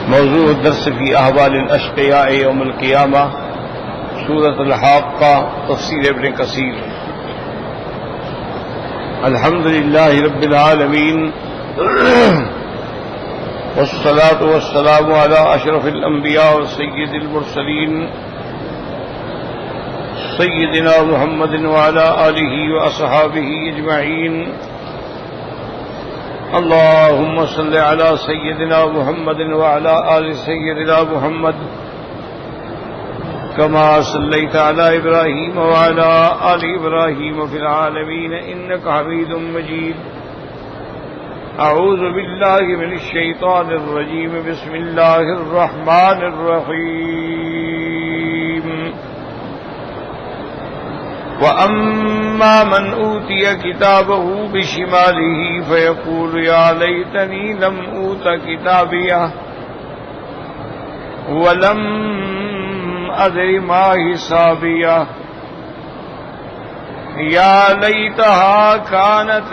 موضوع الدرس في أحوال الأشقياء يوم القيامة سورة الحاقة تفسير ابن كثير. الحمد لله رب العالمين والصلاة والسلام على أشرف الأنبياء وسيد المرسلين سيدنا محمد وعلى آله وأصحابه أجمعين. اللهم صل على سيدنا محمد وعلى آل سيدنا محمد كما صليت على إبراهيم وعلى آل إبراهيم في العالمين إنك حميد مجيد. أعوذ بالله من الشيطان الرجيم. بسم الله الرحمن الرحيم. وأما من أوتي كتابه بشماله فيقول يا ليتني لم أوت كتابيه ولم أدر ما حسابيه يا ليتها كانت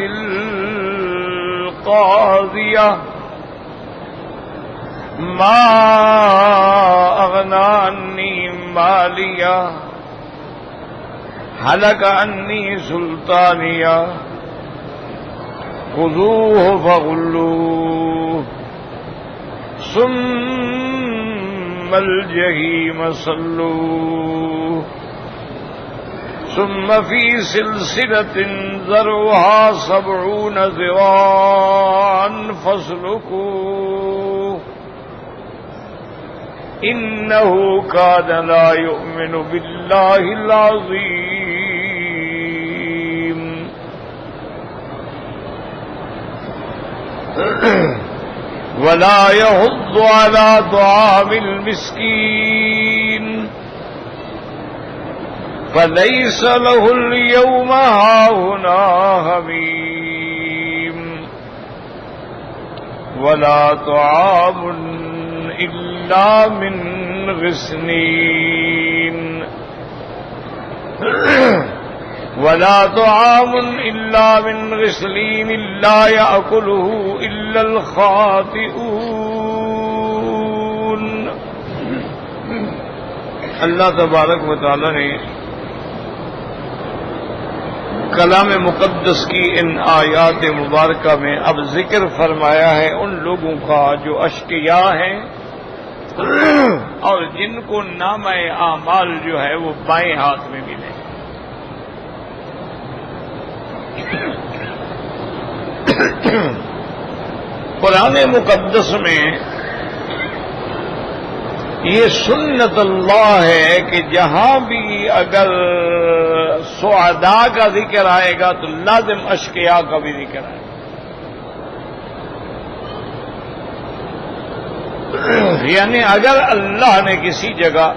القاضية ما أغنى عني ماليه هلك عني سلطانيه خذوه فغلوه ثم الجحيم صلوه ثم في سلسلة ذرعها 70 ذراعا فاسلكوه إنه كان لا يؤمن بالله العظيم ولا يحض على طعام المسكين فليس له اليوم هاهنا حميم ولا طعام إلا من غسلين ولا طعام إلا من غسلين لا يأكله إلا الخاطئون. اللہ تبارک و تعالی نے کلام مقدس کی ان آیات مبارکہ میں اب ذکر فرمایا ہے ان لوگوں کا جو اشقیاء ہیں اور جن کو نامہ اعمال جو ہے وہ بائیں ہاتھ میں ملے. قرآن مقدس میں یہ سنت اللہ ہے کہ جہاں بھی اگر سعداء کا ذکر آئے گا تو لازم اشقیاء کا بھی ذکر آئے گا. یعنی اگر اللہ نے کسی جگہ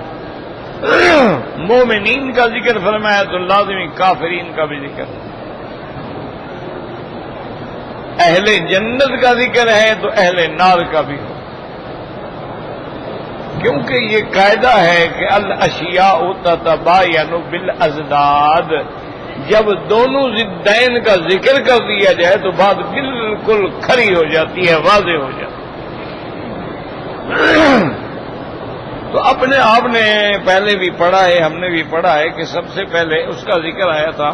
مومنین کا ذکر فرمایا تو لازمی کافرین کا بھی ذکر. اہل جنت کا ذکر ہے تو اہل نار کا بھی ہو، کیونکہ یہ قاعدہ ہے کہ الاشیاء تتباین بالازداد. جب دونوں ضدین کا ذکر کر دیا جائے تو بات بالکل کھری ہو جاتی ہے، واضح ہو جاتی ہے. تو اپنے آپ نے پہلے بھی پڑھا ہے، ہم نے بھی پڑھا ہے کہ سب سے پہلے اس کا ذکر آیا تھا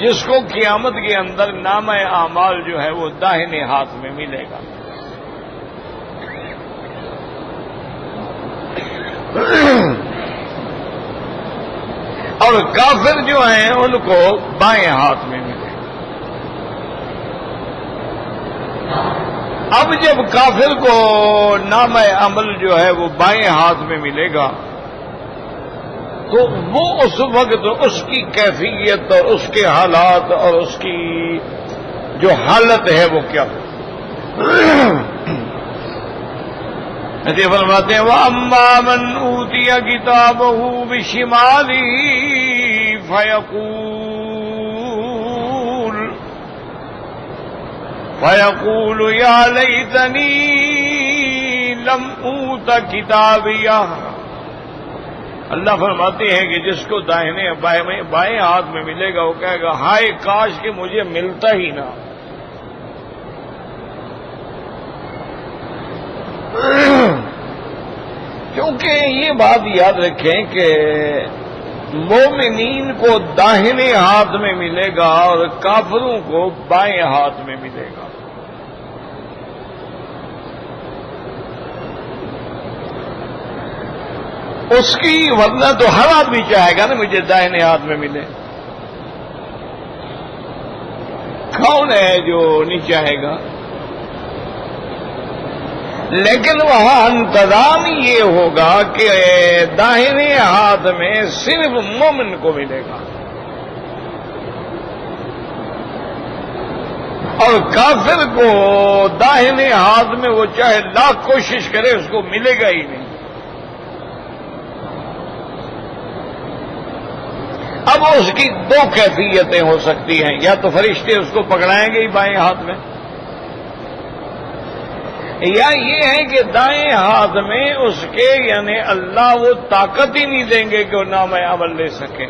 جس کو قیامت کے اندر نامہ اعمال جو ہے وہ داہنے ہاتھ میں ملے گا. اور کافر جو ہیں ان کو بائیں ہاتھ میں ملے گا. اب جب کافر کو نامہ عمل جو ہے وہ بائیں ہاتھ میں ملے گا تو وہ اس وقت اس کی کیفیت اور اس کے حالات اور اس کی جو حالت ہے وہ کیا ہو. ایسے فرماتے ہیں وَأَمَّا مَنْ أُوتِيَ كِتَابَهُ بِشِمَالِهِ فَيَقُولُ يَا لَيْتَنِي لَمْ أُوتَ كِتَابِيَهْ. اللہ فرماتے ہیں کہ جس کو دائیں ہاتھ میں ملے گا وہ کہے گا ہائے کاش کہ مجھے ملتا ہی نہ. کیونکہ یہ بات یاد رکھیں کہ مومنین کو داہنے ہاتھ میں ملے گا اور کافروں کو بائیں ہاتھ میں ملے گا. اس کی ورنہ تو ہر آدمی چاہے گا نا مجھے داہنے ہاتھ میں ملے. کون ہے جو نہیں چاہے گا؟ لیکن وہاں انتظام یہ ہوگا کہ داہنے ہاتھ میں صرف مومن کو ملے گا اور کافر کو داہنے ہاتھ میں وہ چاہے لاکھ کوشش کرے اس کو ملے گا ہی نہیں. اب اس کی دو کیفیتیں ہو سکتی ہیں، یا تو فرشتے اس کو پکڑائیں گے ہی بائیں ہاتھ میں، یا یہ ہے کہ دائیں ہاتھ میں اس کے یعنی اللہ وہ طاقت ہی نہیں دیں گے کہ وہ نام عمل لے سکے.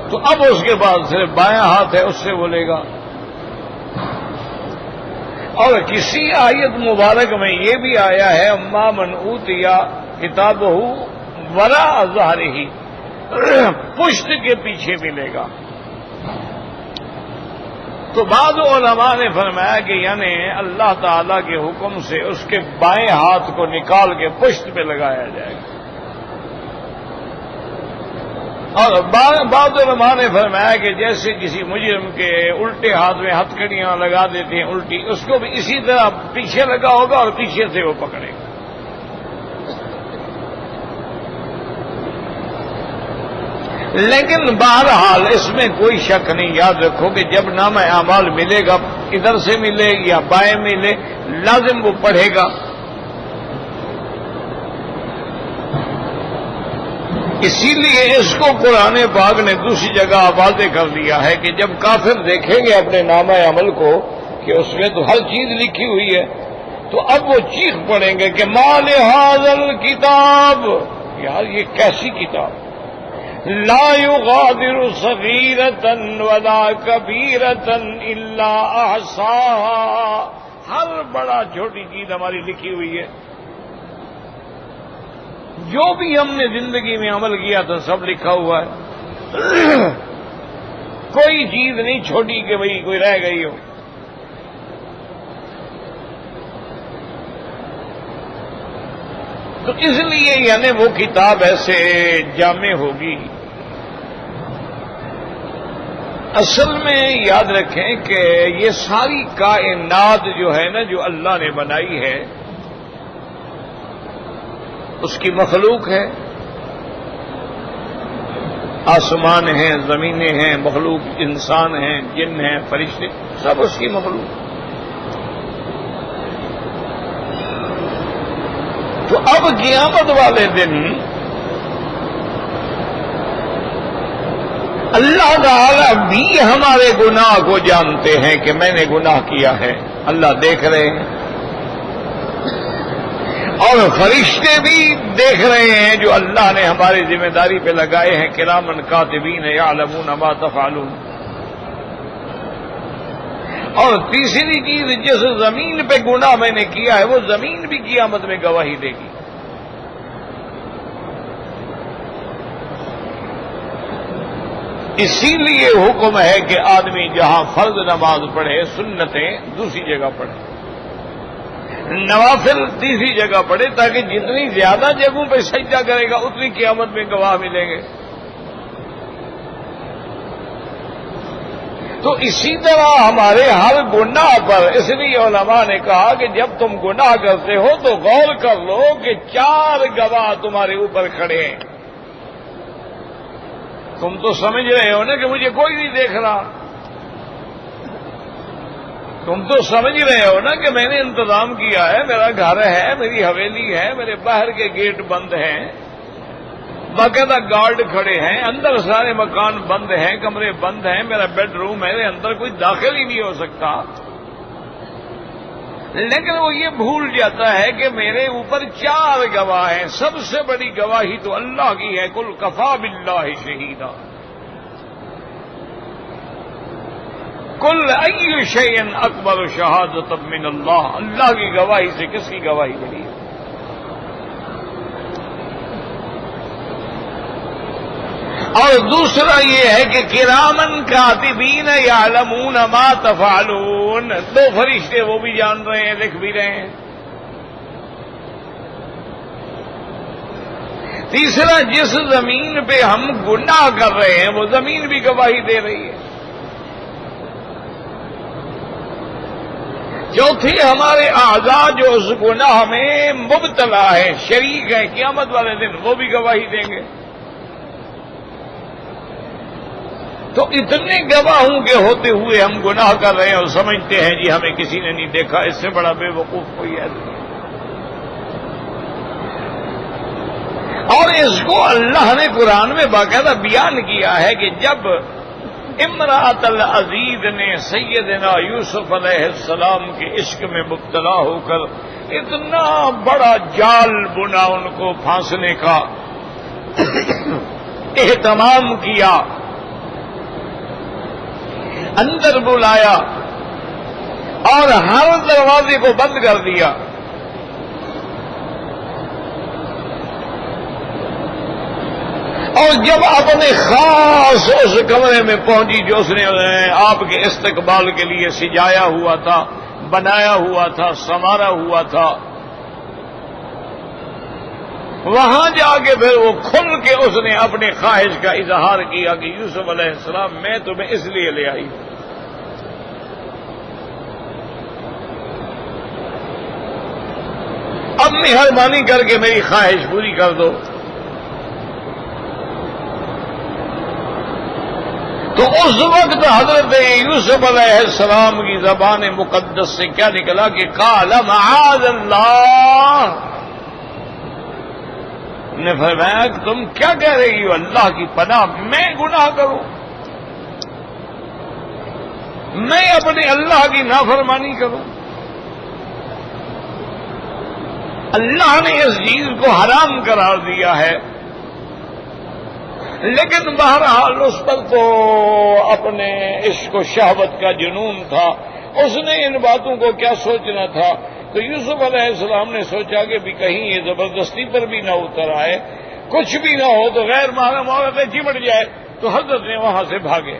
تو اب اس کے بعد صرف بائیں ہاتھ ہے اس سے بولے گا. اور کسی آیت مبارک میں یہ بھی آیا ہے اما من اوتیا کتابہ وراء ظہرہ، پشت کے پیچھے ملے گا. تو بعض علماء نے فرمایا کہ یعنی اللہ تعالی کے حکم سے اس کے بائیں ہاتھ کو نکال کے پشت پہ لگایا جائے گا. اور بعض علماء نے فرمایا کہ جیسے کسی مجرم کے الٹے ہاتھ میں ہتھکڑیاں لگا دیتے ہیں الٹی، اس کو بھی اسی طرح پیچھے لگا ہوگا اور پیچھے سے وہ پکڑے گا. لیکن بہرحال اس میں کوئی شک نہیں. یاد رکھو کہ جب نام اعمال ملے گا ادھر سے ملے یا بائیں ملے لازم وہ پڑھے گا. اسی لیے اس کو قرآن پاک نے دوسری جگہ واضح کر دیا ہے کہ جب کافر دیکھیں گے اپنے نامہ عمل کو کہ اس میں تو ہر چیز لکھی ہوئی ہے، تو اب وہ چیخ پڑیں گے کہ مال ھذا الکتاب، یار یہ کیسی کتاب، لا یغادر صغیرۃ ولا کبیرۃ الا احصاها، ہر بڑا چھوٹی چیز ہماری لکھی ہوئی ہے، جو بھی ہم نے زندگی میں عمل کیا تھا سب لکھا ہوا ہے. کوئی چیز نہیں چھوٹی کہ بھئی کوئی رہ گئی ہو. تو اس لیے یعنی وہ کتاب ایسے جامع ہوگی. اصل میں یاد رکھیں کہ یہ ساری کائنات جو ہے نا جو اللہ نے بنائی ہے اس کی مخلوق ہے. آسمان ہیں، زمینیں ہیں، مخلوق انسان ہیں، جن ہیں، فرشتے، سب اس کی مخلوق. تو اب قیامت والے دن اللہ تعالی بھی ہمارے گناہ کو جانتے ہیں کہ میں نے گناہ کیا ہے، اللہ دیکھ رہے ہیں، اور فرشتے بھی دیکھ رہے ہیں جو اللہ نے ہماری ذمہ داری پہ لگائے ہیں، کرامن کاتبین یعلمون ما تفعلون. اور تیسری چیز جس زمین پہ گناہ میں نے کیا ہے وہ زمین بھی قیامت میں گواہی دے گی. اسی لیے حکم ہے کہ آدمی جہاں فرض نماز پڑھے سنتیں دوسری جگہ پڑھے، نوافل تیسری جگہ پڑھے، تاکہ جتنی زیادہ جگہوں پہ سجدہ کرے گا اتنی قیامت میں گواہ ملیں گے. تو اسی طرح ہمارے ہر گناہ پر اس لیے علماء نے کہا کہ جب تم گناہ کرتے ہو تو غور کر لو کہ 4 گواہ تمہارے اوپر کھڑے ہیں. تم تو سمجھ رہے ہو نا کہ مجھے کوئی نہیں دیکھ رہا، تم تو سمجھ رہے ہو نا کہ میں نے انتظام کیا ہے، میرا گھر ہے، میری حویلی ہے، میرے باہر کے گیٹ بند ہیں، باقاعدہ گارڈ کھڑے ہیں، اندر سارے مکان بند ہیں، کمرے بند ہیں، میرا بیڈ روم ہے، میرے اندر کوئی داخل ہی نہیں ہو سکتا. لیکن وہ یہ بھول جاتا ہے کہ میرے اوپر 4 گواہ ہیں. سب سے بڑی گواہی تو اللہ کی ہے، قل کفی باللہ شہیدا. قل ای شیء اکبر شہادۃ من اللہ، اللہ کی گواہی سے کس کی گواہی بڑی ہے؟ اور دوسرا یہ ہے کہ کرامن کاتبین یعلمون ما تفعلون، دو فرشتے وہ بھی جان رہے ہیں، لکھ بھی رہے ہیں۔ تیسرا جس زمین پہ ہم گناہ کر رہے ہیں وہ زمین بھی گواہی دے رہی ہے۔ چوتھی ہمارے اعضاء جو اس گناہ میں مبتلا ہے، شریک ہے، قیامت والے دن وہ بھی گواہی دیں گے۔ تو اتنے گواہوں کے ہوتے ہوئے ہم گناہ کر رہے ہیں اور سمجھتے ہیں جی ہمیں کسی نے نہیں دیکھا، اس سے بڑا بے وقوف کوئی ہے نہیں۔ اور اس کو اللہ نے قرآن میں باقاعدہ بیان کیا ہے کہ جب امرأۃ العزیز نے سیدنا یوسف علیہ السلام کے عشق میں مبتلا ہو کر اتنا بڑا جال بنا ان کو پھانسنے کا اہتمام کیا، اندر بلایا اور ہر دروازے کو بند کر دیا، اور جب اپنے خاص اس کمرے میں پہنچی جو اس نے آپ کے استقبال کے لیے سجایا ہوا تھا، بنایا ہوا تھا، سنوارا ہوا تھا، وہاں جا کے پھر وہ کھل کے اس نے اپنے خواہش کا اظہار کیا کہ یوسف علیہ السلام میں تمہیں اس لیے لے آئی، اب مہربانی کر کے میری خواہش پوری کر دو۔ تو اس وقت حضرت یوسف علیہ السلام کی زبان مقدس سے کیا نکلا کہ قال معاذ اللہ، نے فرمایا کہ تم کیا کہہ رہی ہو، اللہ کی پناہ میں گناہ کروں، میں اپنے اللہ کی نافرمانی کروں؟ اللہ نے اس چیز کو حرام قرار دیا ہے، لیکن بہرحال اس پر تو اپنے عشق و شہوت کا جنون تھا، اس نے ان باتوں کو کیا سوچنا تھا؟ تو یوسف علیہ السلام نے سوچا کہ بھی کہیں یہ زبردستی پر بھی نہ اتر آئے، کچھ بھی نہ ہو تو غیر محرم عورتیں چمٹ جائے، تو حضرت نے وہاں سے بھاگے۔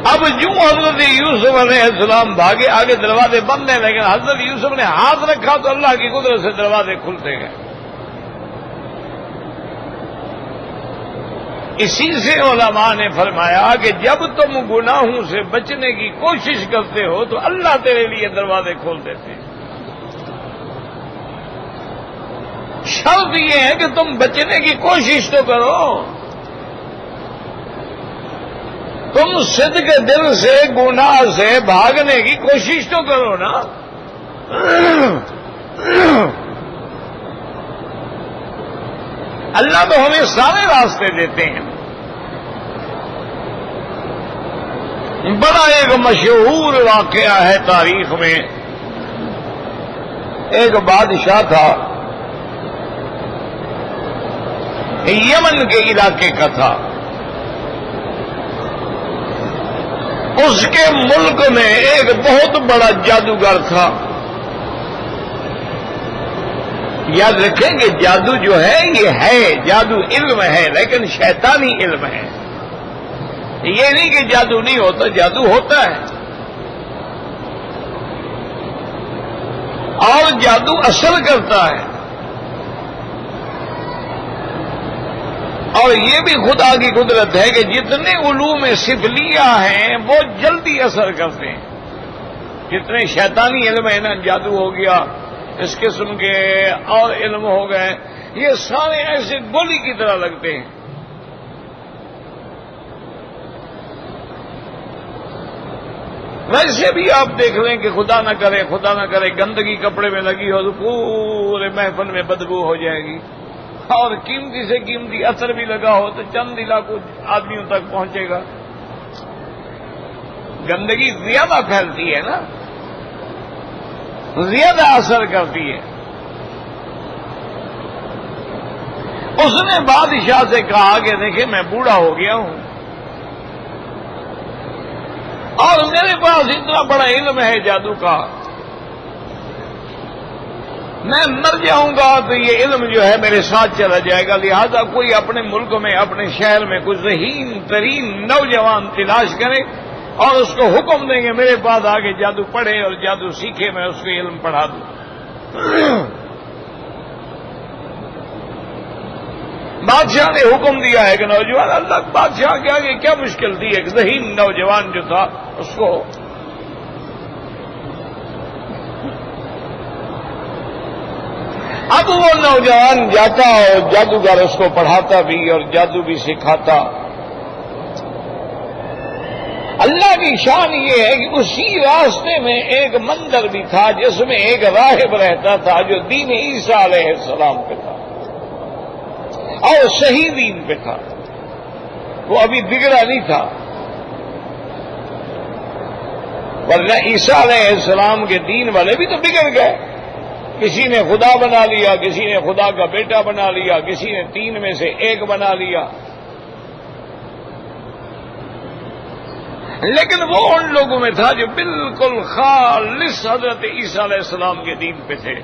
اب جو حضرت یوسف علیہ السلام بھاگے، آگے دروازے بند ہیں، لیکن حضرت یوسف نے ہاتھ رکھا تو اللہ کی قدرت سے دروازے کھلتے گئے۔ اسی سے علماء نے فرمایا کہ جب تم گناہوں سے بچنے کی کوشش کرتے ہو تو اللہ تیرے لیے دروازے کھول دیتے ہیں۔ شرط یہ ہے کہ تم بچنے کی کوشش تو کرو، تم صدق دل سے گناہ سے بھاگنے کی کوشش تو کرو نا۔ اللہ تو ہمیں سارے راستے دیتے ہیں۔ بڑا ایک مشہور واقعہ ہے تاریخ میں، ایک بادشاہ تھا، یمن کے علاقے کا تھا، اس کے ملک میں ایک بہت بڑا جادوگر تھا۔ یاد رکھیں کہ جادو جو ہے یہ ہے، جادو علم ہے، لیکن شیطانی علم ہے۔ یہ نہیں کہ جادو نہیں ہوتا، جادو ہوتا ہے، اور جادو اثر کرتا ہے، اور یہ بھی خدا کی قدرت ہے کہ جتنے علوم سفلیہ ہیں وہ جلدی اثر کرتے ہیں۔ جتنے شیطانی علم ہے نا، جادو ہو گیا، اس قسم کے اور علم ہو گئے، یہ سارے ایسے گولی کی طرح لگتے ہیں۔ ویسے بھی آپ دیکھ لیں کہ خدا نہ کرے گندگی کپڑے میں لگی ہو تو پورے محفل میں بدبو ہو جائے گی، اور قیمتی سے قیمتی عطر بھی لگا ہو تو چند علاقوں آدمیوں تک پہنچے گا۔ گندگی زیادہ پھیلتی ہے نا، زیادہ اثر کرتی ہے۔ اس نے بادشاہ سے کہا کہ دیکھیں میں بوڑھا ہو گیا ہوں اور میرے پاس اتنا بڑا علم ہے جادو کا، میں مر جاؤں گا تو یہ علم جو ہے میرے ساتھ چلا جائے گا، لہذا کوئی اپنے ملک میں اپنے شہر میں کوئی ذہین ترین نوجوان تلاش کرے اور اس کو حکم دیں گے میرے پاس آگے جادو پڑھے اور جادو سیکھے، میں اس کو علم پڑھا دوں۔ بادشاہ نے حکم دیا ہے کہ نوجوان، اللہ بادشاہ کے آگے کیا مشکل تھی، ایک ذہین نوجوان جو تھا اس کو اب وہ نوجوان جاتا اور جادوگر اس کو پڑھاتا بھی اور جادو بھی سکھاتا۔ اللہ کی شان یہ ہے کہ اسی راستے میں ایک مندر بھی تھا جس میں ایک راہب رہتا تھا جو دین عیسیٰ علیہ السلام پہ تھا اور صحیح دین پہ تھا، وہ ابھی بگڑا نہیں تھا، ورنہ عیسیٰ علیہ السلام کے دین والے بھی تو بگڑ گئے، کسی نے خدا بنا لیا، کسی نے خدا کا بیٹا بنا لیا، کسی نے تین میں سے ایک بنا لیا، لیکن وہ ان لوگوں میں تھا جو بالکل خالص حضرت عیسیٰ علیہ السلام کے دین پہ تھے۔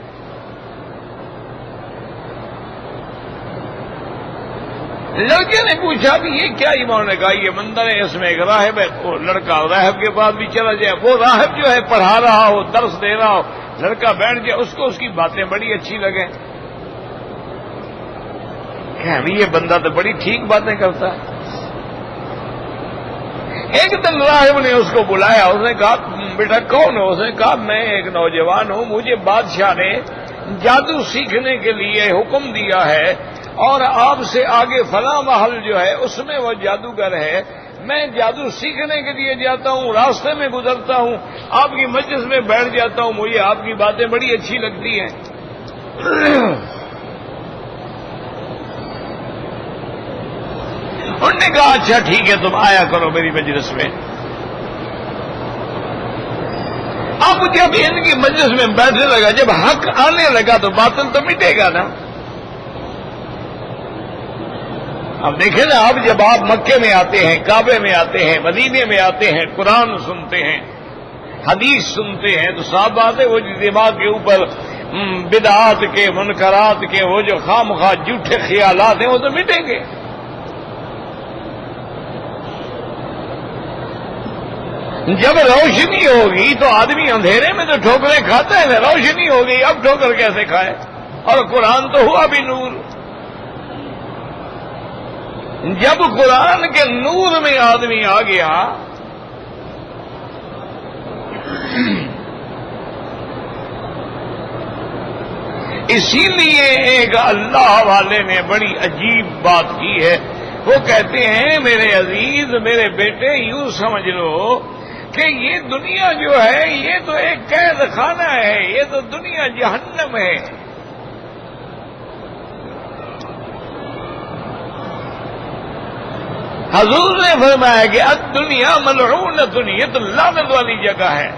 لڑکے نے پوچھا کہ یہ کیا ایمان نے کہا یہ مندر ہے، اس میں ایک راہب ہے، وہ لڑکا راہب کے پاس بھی چلا جائے، وہ راہب جو ہے پڑھا رہا ہو، درس دے رہا ہو، لڑکا بیٹھ جائے، اس کو اس کی باتیں بڑی اچھی لگیں، کہ یہ بندہ تو بڑی ٹھیک باتیں کرتا ہے۔ ایک دن راہب نے اس کو بلایا، اس نے کہا بیٹا کون ہو؟ اس نے کہا میں ایک نوجوان ہوں، مجھے بادشاہ نے جادو سیکھنے کے لیے حکم دیا ہے اور آپ سے آگے فلاں محل جو ہے اس میں وہ جادوگر ہے، میں جادو سیکھنے کے لیے جاتا ہوں، راستے میں گزرتا ہوں، آپ کی مجلس میں بیٹھ جاتا ہوں، مجھے آپ کی باتیں بڑی اچھی لگتی ہیں۔ انہوں نے کہا اچھا ٹھیک ہے تم آیا کرو میری مجلس میں۔ اب جب ان کی مجلس میں بیٹھنے لگا، جب حق آنے لگا تو باطل تو مٹے گا نا۔ اب دیکھیں نا، اب جب آپ مکے میں آتے ہیں، کعبے میں آتے ہیں، مدینے میں آتے ہیں، قرآن سنتے ہیں، حدیث سنتے ہیں، تو صاف بات ہے وہ دماغ کے اوپر بدعات کے، منکرات کے وہ جو خام خواہ جھوٹے خیالات ہیں وہ تو مٹیں گے۔ جب روشنی ہوگی تو آدمی اندھیرے میں تو ٹھوکریں کھاتا ہے نا، روشنی ہو گئی اب ٹھوکر کیسے کھائے؟ اور قرآن تو ہوا بھی نور۔ جب قرآن کے نور میں آدمی آ گیا اسی لیے ایک اللہ والے نے بڑی عجیب بات کی ہے، وہ کہتے ہیں میرے عزیز میرے بیٹے یوں سمجھ لو کہ یہ دنیا جو ہے یہ تو ایک قید خانہ ہے، یہ تو دنیا جہنم ہے۔ حضور نے فرمایا کہ الدنیا ملعونۃ، یہ تو لعنت والی جگہ ہے۔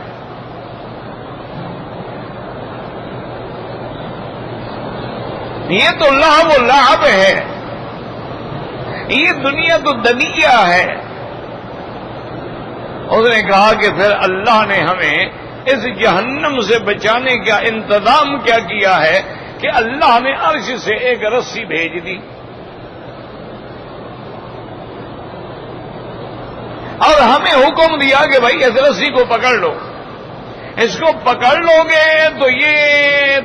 یہ تو لہو و لعب ہے، یہ دنیا تو دنیا ہے۔ اس نے کہا کہ پھر اللہ نے ہمیں اس جہنم سے بچانے کا انتظام کیا کیا ہے کہ اللہ نے عرش سے ایک رسی بھیج دی اور ہمیں حکم دیا کہ بھائی اس رسی کو پکڑ لو، اس کو پکڑ لو گے تو یہ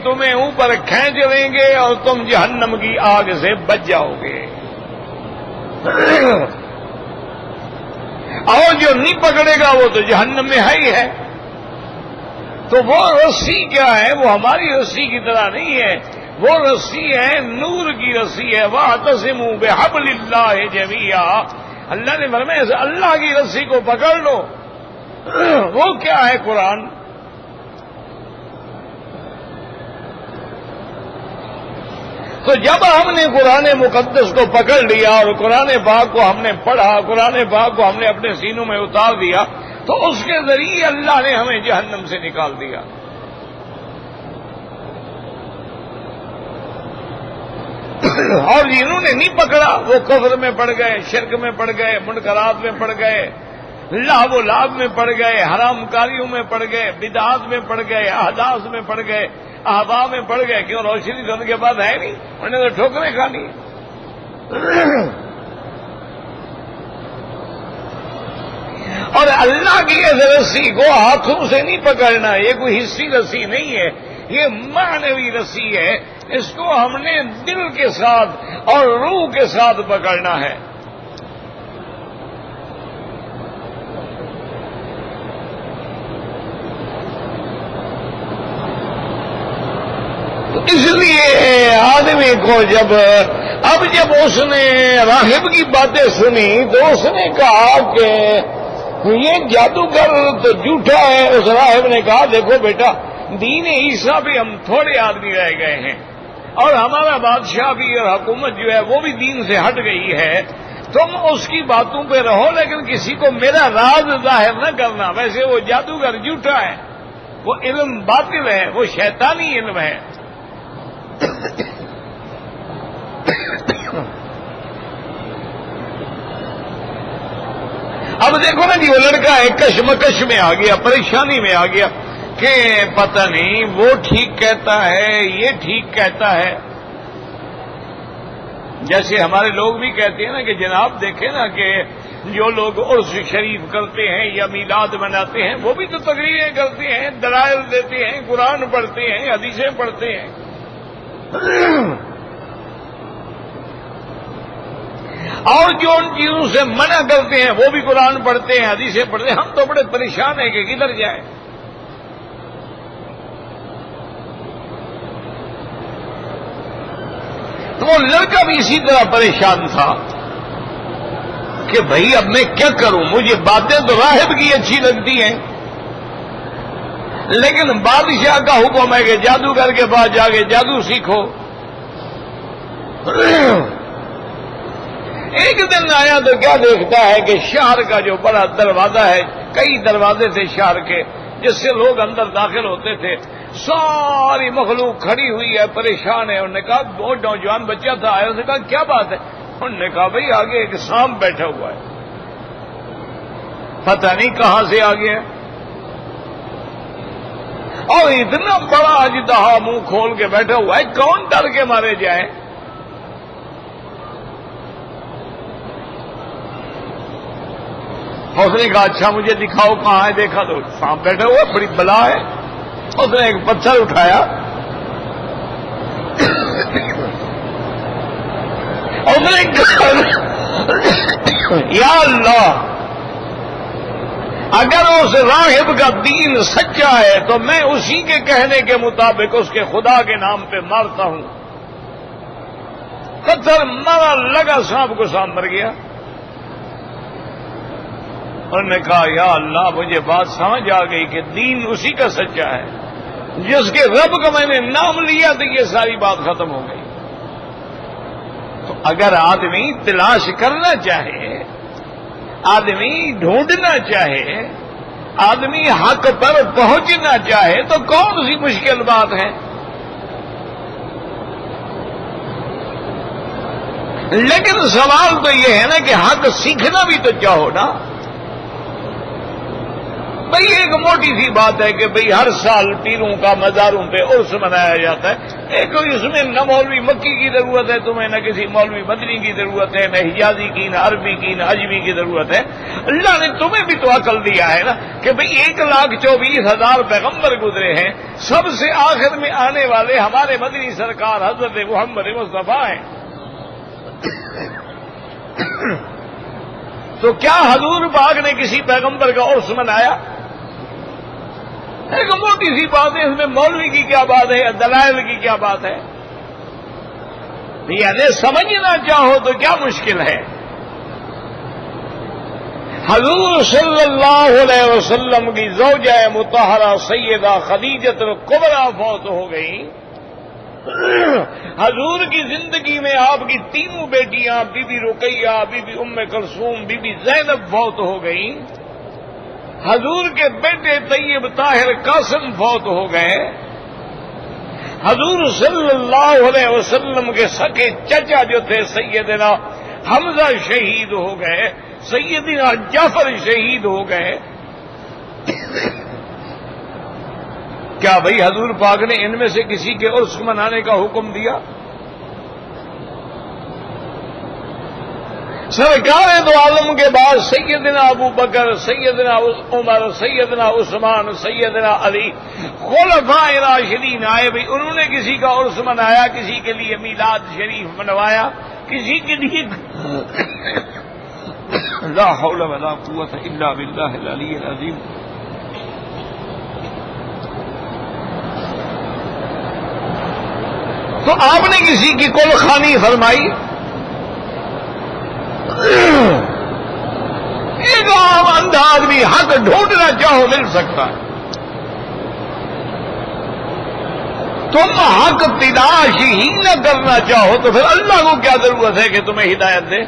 تمہیں اوپر کھینچ لیں گے اور تم جہنم کی آگ سے بچ جاؤ گے، اور جو نہیں پکڑے گا وہ تو جہنم میں ہے ہی ہے۔ تو وہ رسی کیا ہے؟ وہ ہماری رسی کی طرح نہیں ہے، وہ رسی ہے نور کی رسی ہے۔ وَاعْتَصِمُوا بِحَبْلِ اللَّهِ جَمِيعًا، اللہ نے فرمایا اللہ کی رسی کو پکڑ لو۔ وہ کیا ہے؟ قرآن۔ تو جب ہم نے قرآن مقدس کو پکڑ لیا اور قرآن پاک کو ہم نے پڑھا، قرآن پاک کو ہم نے اپنے سینوں میں اتار دیا، تو اس کے ذریعے اللہ نے ہمیں جہنم سے نکال دیا۔ اور انہوں نے نہیں پکڑا، وہ کفر میں پڑ گئے، شرک میں پڑ گئے، منکرات میں پڑ گئے، لعب و لعب میں پڑ گئے، حرام کاریوں میں پڑ گئے، بدعات میں پڑ گئے، احداث میں پڑ گئے، احبا میں پڑ گئے. کیوں؟ روشنی تو ان کے بعد ہے نہیں، انہوں نے تو ٹھوکریں کھانی. اور اللہ کی اس رسی کو ہاتھوں سے نہیں پکڑنا، یہ کوئی حصی رسی نہیں ہے، یہ معنوی رسی ہے. اس کو ہم نے دل کے ساتھ اور روح کے ساتھ پکڑنا ہے. تو اس لیے آدمی کو جب اس نے راہب کی باتیں سنی تو اس نے کہا کہ یہ جادوگر تو جھوٹا ہے. اس راہب نے کہا دیکھو بیٹا، دین عیسیٰ بھی ہم تھوڑے آدمی رہ گئے ہیں، اور ہمارا بادشاہ بھی اور حکومت جو ہے وہ بھی دین سے ہٹ گئی ہے. تم اس کی باتوں پہ رہو، لیکن کسی کو میرا راز ظاہر نہ کرنا. ویسے وہ جادوگر جھوٹا ہے، وہ علم باطل ہے، وہ شیطانی علم ہے. اب دیکھو نا جی، وہ لڑکا ایک کشمکش میں آ گیا، پریشانی میں آ گیا کہ پتہ نہیں وہ ٹھیک کہتا ہے، یہ ٹھیک کہتا ہے. جیسے ہمارے لوگ بھی کہتے ہیں نا کہ جناب دیکھیں نا کہ جو لوگ عرس شریف کرتے ہیں یا میلاد مناتے ہیں وہ بھی تو تقریریں کرتے ہیں، دلائل دیتے ہیں، قرآن پڑھتے ہیں، حدیثیں پڑھتے ہیں. اور جو ان چیزوں سے منع کرتے ہیں وہ بھی قرآن پڑھتے ہیں، حدیثیں پڑھتے ہیں. ہم تو بڑے پریشان ہیں کہ کدھر جائیں. تو وہ لڑکا بھی اسی طرح پریشان تھا کہ بھائی اب میں کیا کروں، مجھے باتیں تو راہب کی اچھی لگتی ہیں، لیکن بادشاہ کا حکم ہے کہ جادوگر کے پاس جا کے جادو سیکھو. ایک دن آیا تو کیا دیکھتا ہے کہ شہر کا جو بڑا دروازہ ہے، کئی دروازے تھے شہر کے جس سے لوگ اندر داخل ہوتے تھے، ساری مخلوق کھڑی ہوئی ہے، پریشان ہے. انہوں نے کہا وہ نوجوان بچہ تھا آیا، اس نے کہا کیا بات ہے؟ انہوں نے کہا بھائی آگے ایک سانپ بیٹھا ہوا ہے، پتہ نہیں کہاں سے آ گیا، اور اتنا بڑا اژدہا منہ کھول کے بیٹھا ہوا ہے، کون ڈر کے مارے جائے. اس نے کہا اچھا مجھے دکھاؤ کہاں ہے. دیکھا تو سانپ بیٹھا ہوا، بڑی بلا ہے. اس نے ایک پتھر اٹھایا، اس نے کہا یا اللہ، اگر اس راہب کا دین سچا ہے تو میں اسی کے کہنے کے مطابق اس کے خدا کے نام پہ مارتا ہوں. پتھر مارا، لگا سانپ کو، سانپ مر گیا. انہوں نے کہا یا اللہ، مجھے بات سمجھ آ گئی کہ دین اسی کا سچا ہے، جس کے رب کا میں نے نام لیا تو یہ ساری بات ختم ہو گئی. تو اگر آدمی تلاش کرنا چاہے، آدمی ڈھونڈنا چاہے، آدمی حق پر پہنچنا چاہے تو کون سی مشکل بات ہے. لیکن سوال تو یہ ہے نا کہ حق سیکھنا بھی تو چاہو نا. بھئی ایک موٹی سی بات ہے کہ بھئی ہر سال پیروں کا مزاروں پہ عرس منایا جاتا ہے. ایک اس میں نہ مولوی مکی کی ضرورت ہے تمہیں، نہ کسی مولوی مدنی کی ضرورت ہے، نہ حجازی کی، نہ عربی کی، نہ عجمی کی ضرورت ہے. اللہ نے تمہیں بھی تو عقل دیا ہے نا کہ بھئی 1,24,000 پیغمبر گزرے ہیں، سب سے آخر میں آنے والے ہمارے مدنی سرکار حضرت محمد مصطفیٰ ہیں. تو کیا حضور پاک نے کسی پیغمبر کا عرس منایا؟ ایک موٹی سی بات ہے، اس میں مولوی کی کیا بات ہے یا دلائل کی کیا بات ہے؟ یعنی سمجھنا چاہو تو کیا مشکل ہے. حضور صلی اللہ علیہ وسلم کی زوجہ مطہرہ سیدہ خدیجہ الکبریٰ فوت ہو گئی. حضور کی زندگی میں آپ کی تینوں بیٹیاں Bibi Ruqayya, Bibi Umm Kulthum, be be زینب فوت ہو گئی. حضور کے بیٹے طیب طاہر قاسم فوت ہو گئے. حضور صلی اللہ علیہ وسلم کے سکے چچا جو تھے سیدنا حمزہ شہید ہو گئے، سیدنا جعفر شہید ہو گئے. کیا بھئی حضور پاک نے ان میں سے کسی کے عرس منانے کا حکم دیا؟ سرکار دو عالم کے بعد سیدنا ابو بکر، سیدنا عمر، سیدنا عثمان، سیدنا علی خلفاء راشدین آئے. بھئی انہوں نے کسی کا عرس منایا، کسی کے لیے میلاد شریف منوایا، کسی کے لیے لا حول ولا قوت الا باللہ العلی العظیم. تو آپ نے کسی کی کل خوانی فرمائی؟ ایک عام اندھا آدمی حق ڈھونڈنا چاہو مل سکتا ہے، تم حق تلاش ہی نہ کرنا چاہو تو پھر اللہ کو کیا ضرورت ہے کہ تمہیں ہدایت دے؟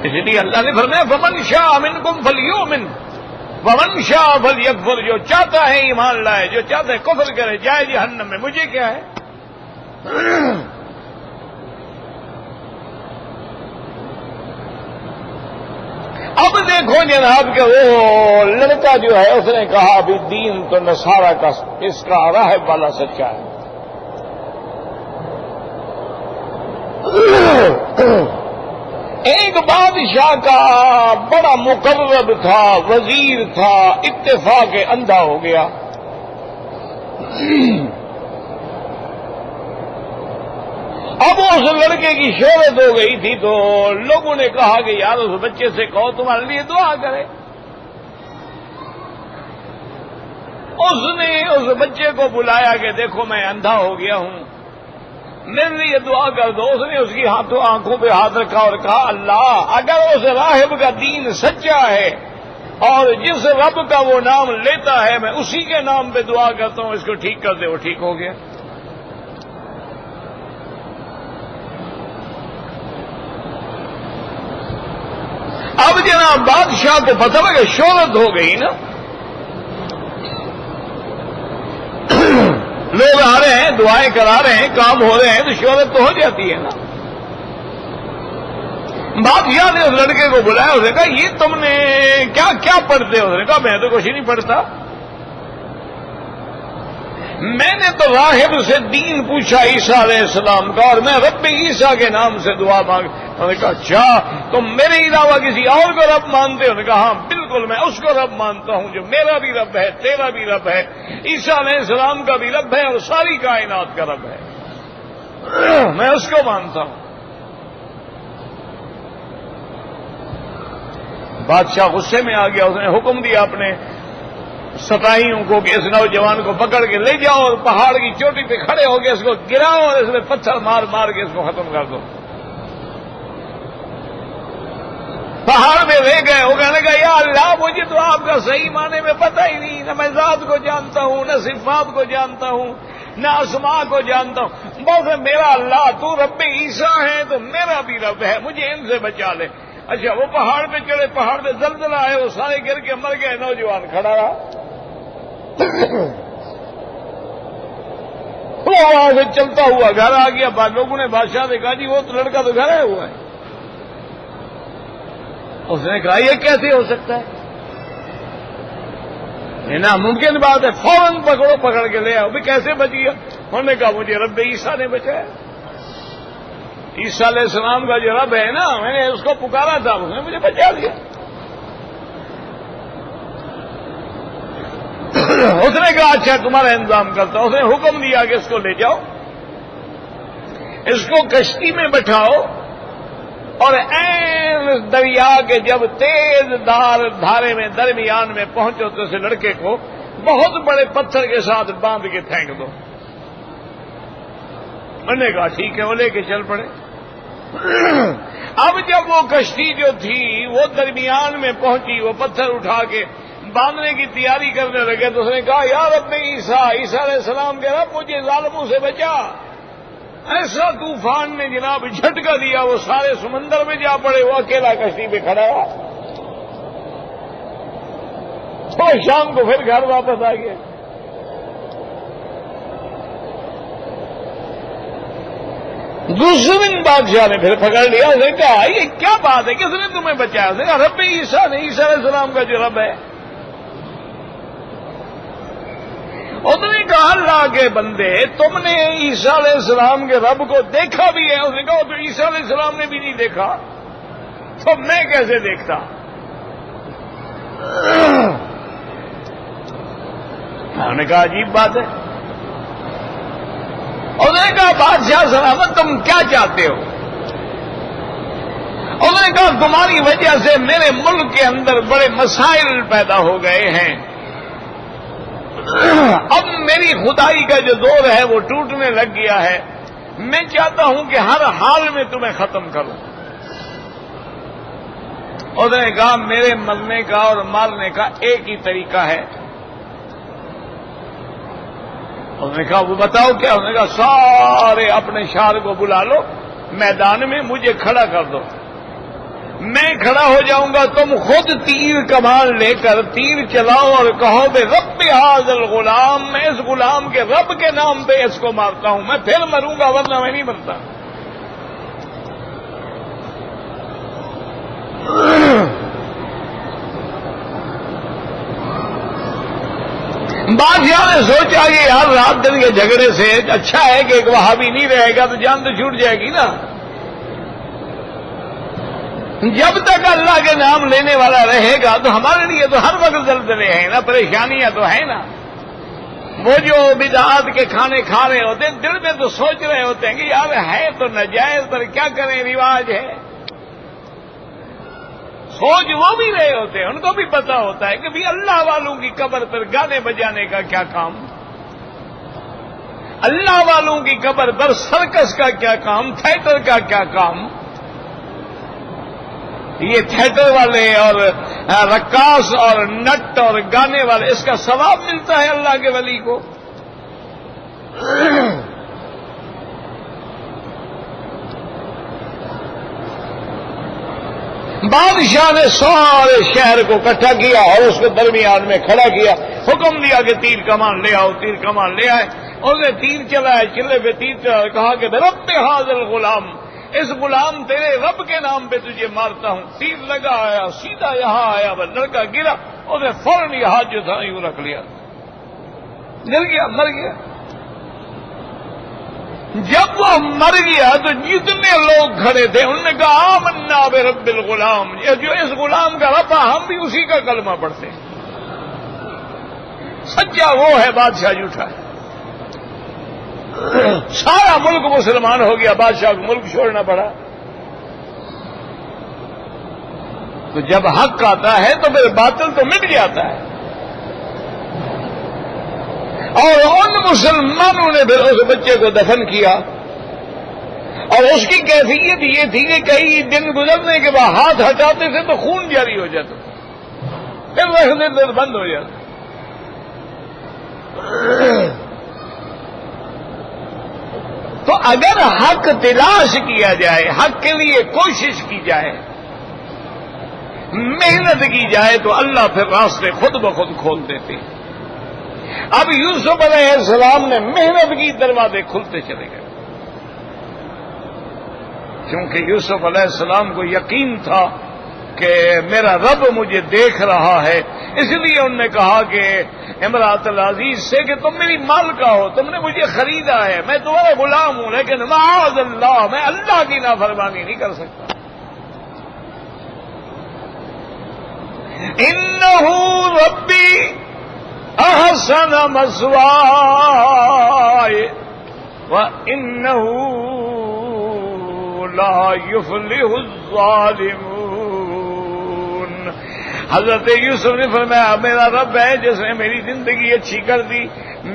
اس لیے اللہ نے فرمایا فمن شاء منکم فلیؤمن ومن شاء فلیکفر. جو چاہتا ہے ایمان لائے، جو چاہتا ہے کفر کرے، جائے جہنم میں، مجھے کیا ہے. اب دیکھو جناب کہ وہ لڑکا جو ہے اس نے کہا ابھی دین تو نصارہ کا، اس کا راہب والا سچا ہے. ایک بادشاہ کا بڑا مقرب تھا، وزیر تھا، اتفاق اندھا ہو گیا. اب اس لڑکے کی شہرت ہو گئی تھی تو لوگوں نے کہا کہ یار اس بچے سے کہو تمہارے لیے دعا کرے. اس نے اس بچے کو بلایا کہ دیکھو میں اندھا ہو گیا ہوں، میرے لیے دعا کر دو. اس نے اس کی آنکھوں پہ ہاتھ رکھا اور کہا اللہ اگر اس راہب کا دین سچا ہے اور جس رب کا وہ نام لیتا ہے میں اسی کے نام پہ دعا کرتا ہوں، اس کو ٹھیک کر دے. وہ ٹھیک ہو گیا. اب جناب بادشاہ کو پتہ لگا شہرت ہو گئی نا، لوگ آ رہے ہیں، دعائیں کرا رہے ہیں، کام ہو رہے ہیں، تو شہرت تو ہو جاتی ہے نا. بادشاہ نے اس لڑکے کو بلایا، اس نے کہا یہ تم نے کیا کیا پڑھتے ہو؟ اس نے کہا میں تو کچھ نہیں پڑھتا، میں نے تو راہب سے دین پوچھا عیسیٰ علیہ السلام کا اور میں رب عیسیٰ کے نام سے دعا مانگ. انہوں نے کہا اچھا تم میرے علاوہ کسی اور کو رب مانتے ہو؟ انہوں نے کہا ہاں بالکل میں اس کو رب مانتا ہوں جو میرا بھی رب ہے، تیرا بھی رب ہے، عیسیٰ علیہ السلام کا بھی رب ہے اور ساری کائنات کا رب ہے، میں اس کو مانتا ہوں. بادشاہ غصے میں آ گیا. اس نے حکم دیا اپنے سپاہیوں کو کہ اس نوجوان کو پکڑ کے لے جاؤ اور پہاڑ کی چوٹی پہ کھڑے ہو کے اس کو گراؤ اور اس میں پتھر مار مار کے اس کو ختم کر دو. پہاڑ میں لے گئے. وہ کہنے لگا یا اللہ مجھے تو آپ کا صحیح معنی میں پتہ ہی نہیں، نہ میں ذات کو جانتا ہوں، نہ صفات کو جانتا ہوں، نہ اسماء کو جانتا ہوں. بس میرا اللہ تو رب عیسیٰ ہے تو میرا بھی رب ہے، مجھے ان سے بچا لے. اچھا وہ پہاڑ پہ چڑھے، پہاڑ پہ زلزلہ آئے، وہ سارے گر کے مر گئے. نوجوان کھڑا رہا. وہ وہاں سے چلتا ہوا گھر آ گیا. لوگوں نے بادشاہ سے کہا جی وہ تو لڑکا تو گھر آیا ہوا ہے. اس نے کہا یہ کیسے ہو سکتا ہے، یہ ناممکن بات ہے، فوراً پکڑو، پکڑ کے لے آؤ. بھی کیسے بچ گیا؟ انہوں نے کہا مجھے رب عیسیٰ نے بچایا. عیسیٰ علیہ السلام کا جو رب ہے نا، میں نے اس کو پکارا تھا، اس نے مجھے بچا دیا. اس نے کہا اچھا تمہارا انتظام کرتا ہوں. اس نے حکم دیا کہ اس کو لے جاؤ، اس کو کشتی میں بٹھاؤ اور این دریا کے جب تیز دھارے میں درمیان میں پہنچو تو اس لڑکے کو بہت بڑے پتھر کے ساتھ باندھ کے پھینک دو. میں نے کہا ٹھیک ہے. وہ لے کے چل پڑے. اب جب وہ کشتی جو تھی وہ درمیان میں پہنچی، وہ پتھر اٹھا کے باندھنے کی تیاری کرنے لگے تو اس نے کہا یا رب عیسیٰ علیہ السلام کے رب مجھے ظالموں سے بچا. ایسا طوفان نے جناب جھٹکا دیا، وہ سارے سمندر میں جا پڑے. وہ اکیلا کشتی پہ کھڑا رہا. تو شام کو پھر گھر واپس آ گئے. دوسرے بادشاہ نے پھر پکڑ لیا، اس نے کہا یہ کیا بات ہے، کس نے تمہیں بچایا؟ اس نے کہا رب عیسیٰ نے، عیسیٰ علیہ السلام کا جو رب ہے۔ اس نے کہا اللہ کے بندے، تم نے عیسیٰ علیہ السلام کے رب کو دیکھا بھی ہے؟ اس نے کہا تو عیسیٰ علیہ السلام نے بھی نہیں دیکھا تو میں کیسے دیکھتا؟ میں نے کہا عجیب بات ہے۔ اس نے کہا بادشاہ سلامت تم کیا چاہتے ہو؟ اس نے کہا تمہاری وجہ سے میرے ملک کے اندر بڑے مسائل پیدا ہو گئے ہیں، اب میری خدائی کا جو دور ہے وہ ٹوٹنے لگ گیا ہے، میں چاہتا ہوں کہ ہر حال میں تمہیں ختم کروں۔ اس نے کہا میرے مرنے کا اور مارنے کا ایک ہی طریقہ ہے۔ اس نے کہا وہ بتاؤ کیا؟ اس نے کہا سارے اپنے شار کو بلا لو، میدان میں مجھے کھڑا کر دو، میں کھڑا ہو جاؤں گا، تم خود تیر کمان لے کر تیر چلاؤ اور کہو بے رب ھذا الغلام، میں اس غلام کے رب کے نام پہ اس کو مارتا ہوں، میں پھر مروں گا ورنہ میں نہیں مرتا۔ بادشاہ نے سوچا کہ یار رات دن کے جھگڑے سے اچھا ہے کہ ایک وہابی نہیں رہے گا تو جان تو چھوٹ جائے گی نا۔ جب تک اللہ کے نام لینے والا رہے گا تو ہمارے لیے تو ہر وقت زلزلے ہیں نا، پریشانیاں تو ہیں نا۔ وہ جو بدعات کے کھانے کھا رہے ہوتے ہیں دل میں تو سوچ رہے ہوتے ہیں کہ یار ہے تو ناجائز پر کیا کریں، رواج ہے۔ سوچ وہ بھی رہے ہوتے ہیں، ان کو بھی پتا ہوتا ہے کہ بھی اللہ والوں کی قبر پر گانے بجانے کا کیا کام، اللہ والوں کی قبر پر سرکس کا کیا کام، تھیٹر کا کیا کام۔ یہ تھیٹر والے اور رقاص اور نٹ اور گانے والے، اس کا ثواب ملتا ہے اللہ کے ولی کو۔ بادشاہ نے سارے شہر کو اکٹھا کیا اور اس کو درمیان میں کھڑا کیا، حکم دیا کہ تیر کمان لے آؤ، تیر کمان لے آئے۔ اس نے تیر چلایا، چلے پہ تیر چلا، کہا کہ رب ھذا الغلام، اس غلام تیرے رب کے نام پہ تجھے مارتا ہوں۔ تیر لگا آیا، سیدھا یہاں آیا، وہ لڑکا گرا، اس نے فوراً یہ ہاتھ جو تھا یوں رکھ لیا، گر گیا، مر گیا۔ جب وہ مر گیا تو جتنے لوگ کھڑے تھے انہوں نے کہا آمنا برب الغلام، جو اس غلام کا رب ہم بھی اسی کا کلمہ پڑھتے ہیں۔ سچا وہ ہے، بادشاہ جھوٹا ہے۔ سارا ملک مسلمان ہو گیا، بادشاہ کو ملک چھوڑنا پڑا۔ تو جب حق آتا ہے تو پھر باطل تو مٹ جاتا ہے۔ اور ان مسلمانوں نے پھر اس بچے کو دفن کیا، اور اس کی کیفیت یہ تھی کہ کئی دن گزرنے کے بعد ہاتھ ہٹاتے تھے تو خون جاری ہو جاتا، پھر رکھنے سے بند ہو جاتا۔ تو اگر حق تلاش کیا جائے، حق کے لیے کوشش کی جائے، محنت کی جائے تو اللہ پھر راستے خود بخود کھول دیتے ہیں۔ اب یوسف علیہ السلام نے محنت کی، دروازے کھلتے چلے گئے، کیونکہ یوسف علیہ السلام کو یقین تھا کہ میرا رب مجھے دیکھ رہا ہے۔ اس لیے انہوں نے کہا کہ امرات العزیز سے کہ تم میری مالکہ ہو، تم نے مجھے خریدا ہے، میں تمہارا غلام ہوں، لیکن معاذ اللہ میں اللہ کی نافرمانی نہیں کر سکتا۔ انہ ربی احسن مثوائے وانہ لا یفلح الظالمون۔ حضرت یوسف نے فرمایا میرا رب ہے جس نے میری زندگی اچھی کر دی،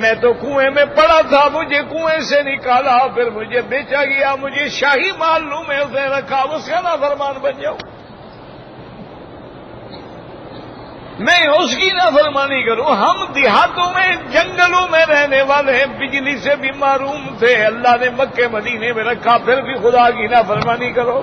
میں تو کنویں میں پڑا تھا، مجھے کنویں سے نکالا، پھر مجھے بیچا گیا، مجھے شاہی معلوم میں اسے رکھا، اس کا نافرمان بن جاؤں، میں اس کی نافرمانی کروں۔ ہم دیہاتوں میں جنگلوں میں رہنے والے ہیں، بجلی سے بھی محروم تھے، اللہ نے مکے مدینے میں رکھا، پھر بھی خدا کی نافرمانی کرو۔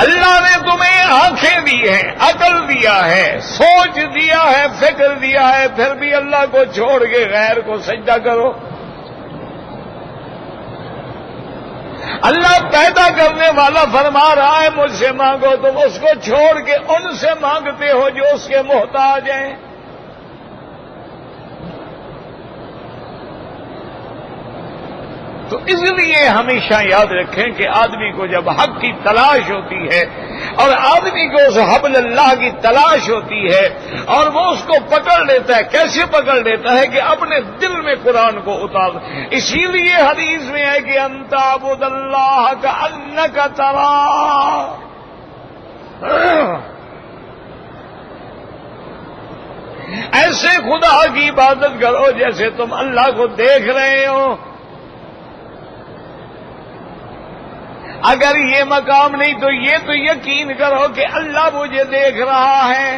اللہ نے تمہیں آنکھیں دی ہیں، عقل دیا ہے، سوچ دیا ہے، فکر دیا ہے، پھر بھی اللہ کو چھوڑ کے غیر کو سجدہ کرو۔ اللہ پیدا کرنے والا فرما رہا ہے مجھ سے مانگو، تم اس کو چھوڑ کے ان سے مانگتے ہو جو اس کے محتاج ہیں۔ تو اس لیے ہمیشہ یاد رکھیں کہ آدمی کو جب حق کی تلاش ہوتی ہے اور آدمی کو اس حبل اللہ کی تلاش ہوتی ہے اور وہ اس کو پکڑ لیتا ہے، کیسے پکڑ لیتا ہے کہ اپنے دل میں قرآن کو اتار۔ اسی لیے حدیث میں ہے کہ انت عبد اللہ کانک تراہ، ایسے خدا کی عبادت کرو جیسے تم اللہ کو دیکھ رہے ہو۔ اگر یہ مقام نہیں تو یہ تو یقین کرو کہ اللہ مجھے دیکھ رہا ہے۔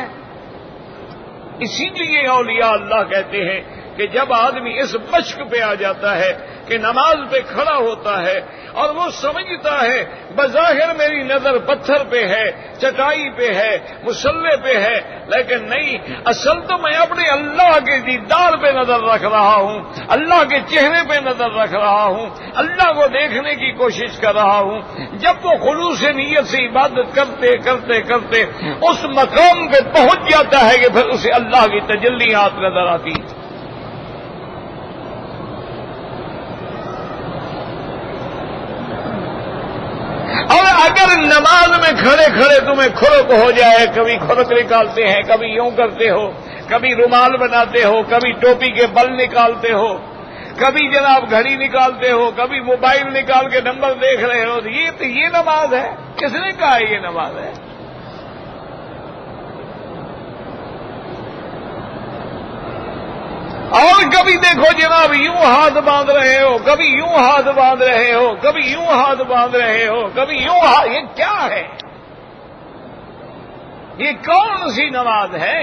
اسی لیے اولیاء اللہ کہتے ہیں کہ جب آدمی اس مشق پہ آ جاتا ہے کہ نماز پہ کھڑا ہوتا ہے اور وہ سمجھتا ہے بظاہر میری نظر پتھر پہ ہے، چٹائی پہ ہے، مصلے پہ ہے، لیکن نہیں، اصل تو میں اپنے اللہ کے دیدار پہ نظر رکھ رہا ہوں، اللہ کے چہرے پہ نظر رکھ رہا ہوں، اللہ کو دیکھنے کی کوشش کر رہا ہوں۔ جب وہ خلوص نیت سے عبادت کرتے کرتے کرتے اس مقام پہ پہنچ جاتا ہے کہ پھر اسے اللہ کی تجلیات نظر آتی۔ اور اگر نماز میں کھڑے کھڑے تمہیں کھرک ہو جائے، کبھی کھرک نکالتے ہیں، کبھی یوں کرتے ہو، کبھی رومال بناتے ہو، کبھی ٹوپی کے بل نکالتے ہو، کبھی جناب گھڑی نکالتے ہو، کبھی موبائل نکال کے نمبر دیکھ رہے ہو، یہ نماز ہے؟ کس نے کہا یہ نماز ہے؟ اور کبھی دیکھو جناب یوں ہاتھ باندھ رہے ہو، کبھی یوں ہاتھ باندھ رہے ہو، کبھی یوں ہاتھ باندھ رہے ہو، کبھی یوں ہاتھ، یہ کیا ہے؟ یہ کون سی نماز ہے؟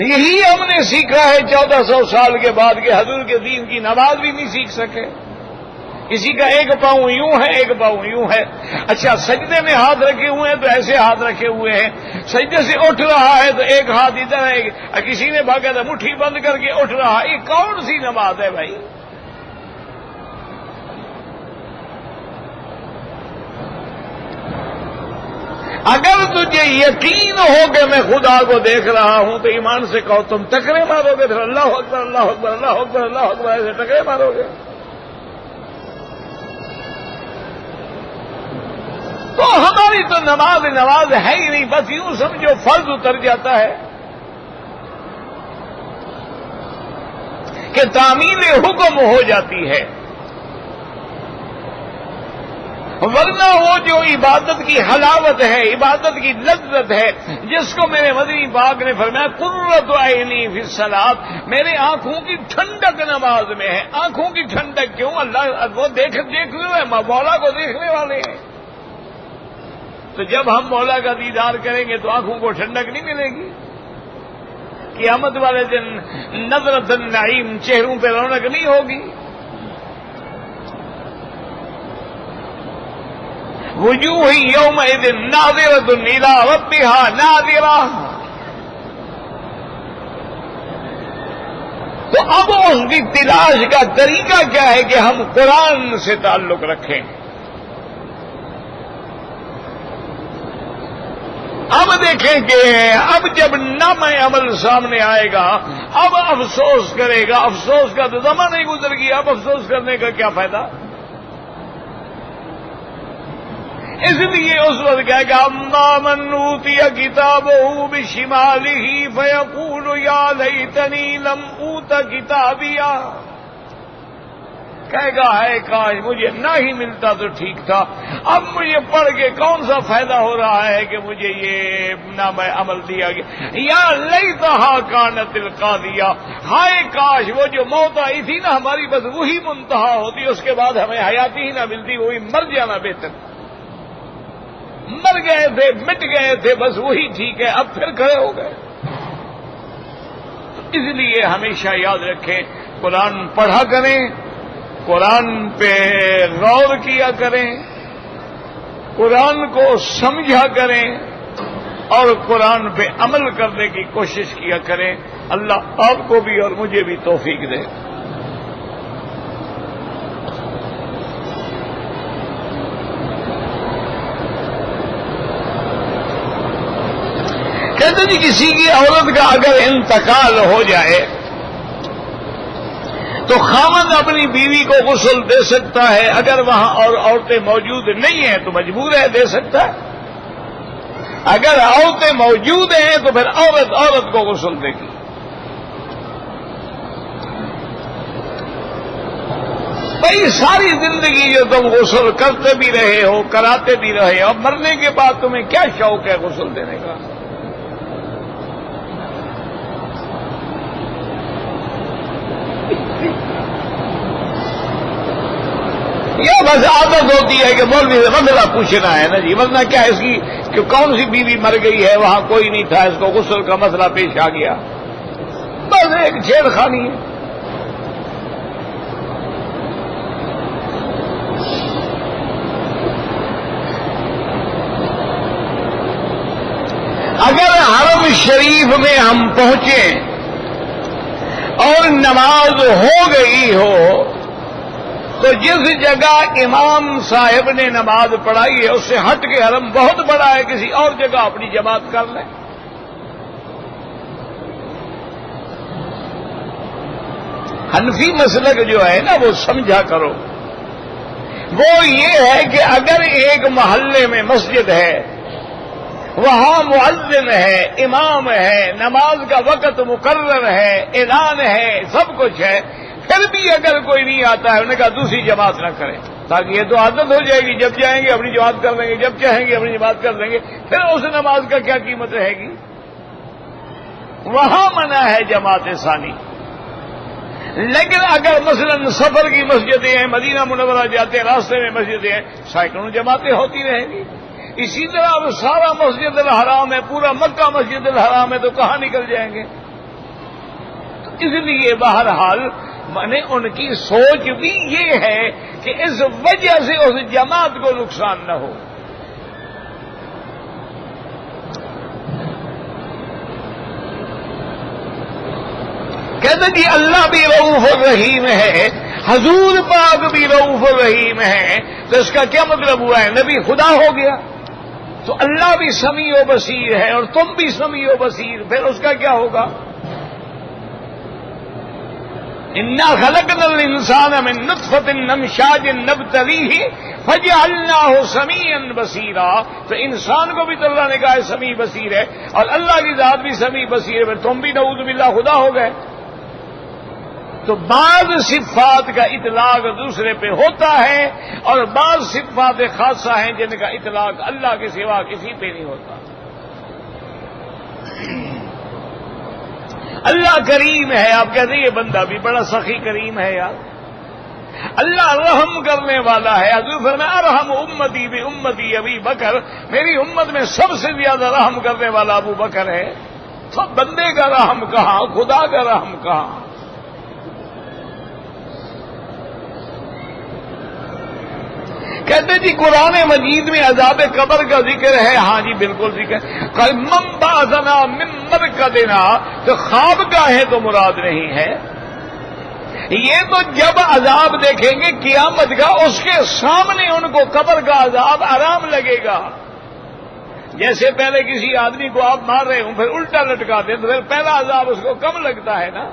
یہی ہم نے سیکھا ہے 1400 سال کے بعد کہ حضور کے دین کی نماز بھی نہیں سیکھ سکے۔ کسی کا ایک پاؤں یوں ہے، ایک پاؤں یوں ہے۔ اچھا سجدے میں ہاتھ رکھے ہوئے ہیں تو ایسے ہاتھ رکھے ہوئے ہیں، سجدے سے اٹھ رہا ہے تو ایک ہاتھ ادھر ہے، کسی نے باقاعدہ مٹھی بند کر کے اٹھ رہا ہے۔ یہ کون سی نماز ہے بھائی؟ اگر تجھے یقین ہو کہ میں خدا کو دیکھ رہا ہوں تو ایمان سے کہو، تم ٹکرے مارو گے، پھر اللہ اکبر اللہ اکبر اللہ اکبر اللہ اکبر ایسے ٹکرے مارو گے؟ تو ہماری تو نماز ہے ہی نہیں، بس یوں سمجھو فرض اتر جاتا ہے کہ تعمیل حکم ہو جاتی ہے، ورنہ وہ جو عبادت کی حلاوت ہے، عبادت کی لذت ہے، جس کو میرے مدنی پاک نے فرمایا قرۃ عینی فی الصلاۃ، میرے آنکھوں کی ٹھنڈک نماز میں ہے۔ آنکھوں کی ٹھنڈک کیوں؟ اللہ وہ دیکھ رہے ہیں، مولا کو دیکھنے والے ہیں۔ تو جب ہم مولا کا دیدار کریں گے تو آنکھوں کو ٹھنڈک نہیں ملے گی؟ قیامت والے دن نظرۃ النعیم، چہروں پہ رونق نہیں ہوگی؟ وجوہ یومئذ ناظرۃ الی ربھا ناظرہ۔ تو اب اس کی تلاش کا طریقہ کیا ہے کہ ہم قرآن سے تعلق رکھیں۔ اب دیکھیں کہ اب جب نامہ عمل سامنے آئے گا، اب افسوس کرے گا، افسوس کا تو زمانہ نہیں گزر گیا، اب افسوس کرنے کا کیا فائدہ؟ اس لیے اس وقت کہے گا اما من اوتی کتابہ بشمالہ فیقول یا لیتنی لم اوت کتابیا، کہے گا ہے کاش مجھے نہ ہی ملتا تو ٹھیک تھا، اب مجھے پڑھ کے کون سا فائدہ ہو رہا ہے کہ مجھے یہ نامہ عمل دیا گیا۔ یا لیتہا کانت القاضیہ، ہائے کاش وہ جو موت آئی تھی نا ہماری بس وہی منتہا ہوتی، اس کے بعد ہمیں حیاتی ہی نہ ملتی، وہی مر جانا بہتر، مر گئے تھے، مٹ گئے تھے، بس وہی ٹھیک ہے، اب پھر کھڑے ہو گئے۔ اس لیے ہمیشہ یاد رکھیں قرآن پڑھا کریں، قرآن پہ غور کیا کریں، قرآن کو سمجھا کریں اور قرآن پہ عمل کرنے کی کوشش کیا کریں۔ اللہ آپ کو بھی اور مجھے بھی توفیق دے۔ کہتے جی کسی کی عورت کا اگر انتقال ہو جائے تو خاوند اپنی بیوی کو غسل دے سکتا ہے، اگر وہاں اور عورتیں موجود نہیں ہیں تو مجبور ہے دے سکتا ہے، اگر عورتیں موجود ہیں تو پھر عورت کو غسل دے گی۔ بھائی ساری زندگی جو تم غسل کرتے بھی رہے ہو، کراتے بھی رہے ہو، مرنے کے بعد تمہیں کیا شوق ہے غسل دینے کا؟ یہ بس عادت ہوتی ہے کہ مولوی سے مسئلہ پوچھنا ہے نا جی، ورنہ کیا اس کی کہ کون سی بیوی مر گئی ہے، وہاں کوئی نہیں تھا، اس کو غسل کا مسئلہ پیش آ گیا، بس ایک چھیڑ خانی ہے۔ اگر حرم شریف میں ہم پہنچیں اور نماز ہو گئی ہو تو جس جگہ امام صاحب نے نماز پڑھائی ہے اس سے ہٹ کے حرم بہت بڑا ہے، کسی اور جگہ اپنی جماعت کر لیں۔ حنفی مسلک جو ہے نا وہ سمجھا کرو، وہ یہ ہے کہ اگر ایک محلے میں مسجد ہے، وہاں مؤذن ہے، امام ہے، نماز کا وقت مقرر ہے، اعلان ہے، سب کچھ ہے، پھر بھی اگر کوئی نہیں آتا ہے انہوں نے کہا دوسری جماعت نہ کریں، تاکہ یہ تو عادت ہو جائے گی، جب جائیں گے اپنی جماعت کر لیں گے، جب چاہیں گے اپنی جماعت کر لیں گے، پھر اس نماز کا کیا قیمت رہے گی؟ وہاں منع ہے جماعت ثانی۔ لیکن اگر مثلا سفر کی مسجدیں ہیں، مدینہ منورہ جاتے ہیں، راستے میں مسجدیں ہیں، سینکڑوں جماعتیں ہوتی رہیں گی۔ اسی طرح اب سارا مسجد الحرام ہے، پورا مکہ مسجد الحرام ہے، تو کہاں نکل جائیں گے؟ اس لیے بہرحال میں ان کی سوچ بھی یہ ہے کہ اس وجہ سے اس جماعت کو نقصان نہ ہو۔ کہتے جی اللہ بھی رؤوف الرحیم ہے، حضور پاک بھی رؤوف الرحیم ہے، تو اس کا کیا مطلب ہوا ہے؟ نبی خدا ہو گیا تو اللہ بھی سمیع و بصیر ہے اور تم بھی سمیع و بصیر، پھر اس کا کیا ہوگا؟ انا خلقنا الانسان من نطفۃ امشاج نبتلیہ فجعلناہ سمیعا بصیرا، تو انسان کو بھی تو اللہ نے کہا ہے سمیع بصیر ہے، اور اللہ کی ذات بھی سمیع بصیر ہے، پھر تم بھی نعوذ باللہ خدا ہو گئے۔ تو بعض صفات کا اطلاق دوسرے پہ ہوتا ہے اور بعض صفات خاصہ ہیں جن کا اطلاق اللہ کے سوا کسی پہ نہیں ہوتا۔ اللہ کریم ہے، آپ کہتے ہیں یہ بندہ بھی بڑا سخی کریم ہے یار، اللہ رحم کرنے والا ہے۔ حضور فرمایا ارحم امتی بھی امتی ابی بکر، میری امت میں سب سے زیادہ رحم کرنے والا ابو بکر ہے۔ تو بندے کا رحم کہاں، خدا کا رحم کہاں؟ کہتے جی قرآن مجید میں عذاب قبر کا ذکر ہے، ہاں جی بالکل ذکر ہے۔ من بعثنا من مرقدنا، تو خوابگاہیں تو مراد نہیں ہے، یہ تو جب عذاب دیکھیں گے قیامت کا اس کے سامنے ان کو قبر کا عذاب آرام لگے گا۔ جیسے پہلے کسی آدمی کو آپ مار رہے ہوں پھر الٹا لٹکا دیں تو پھر پہلا عذاب اس کو کم لگتا ہے نا۔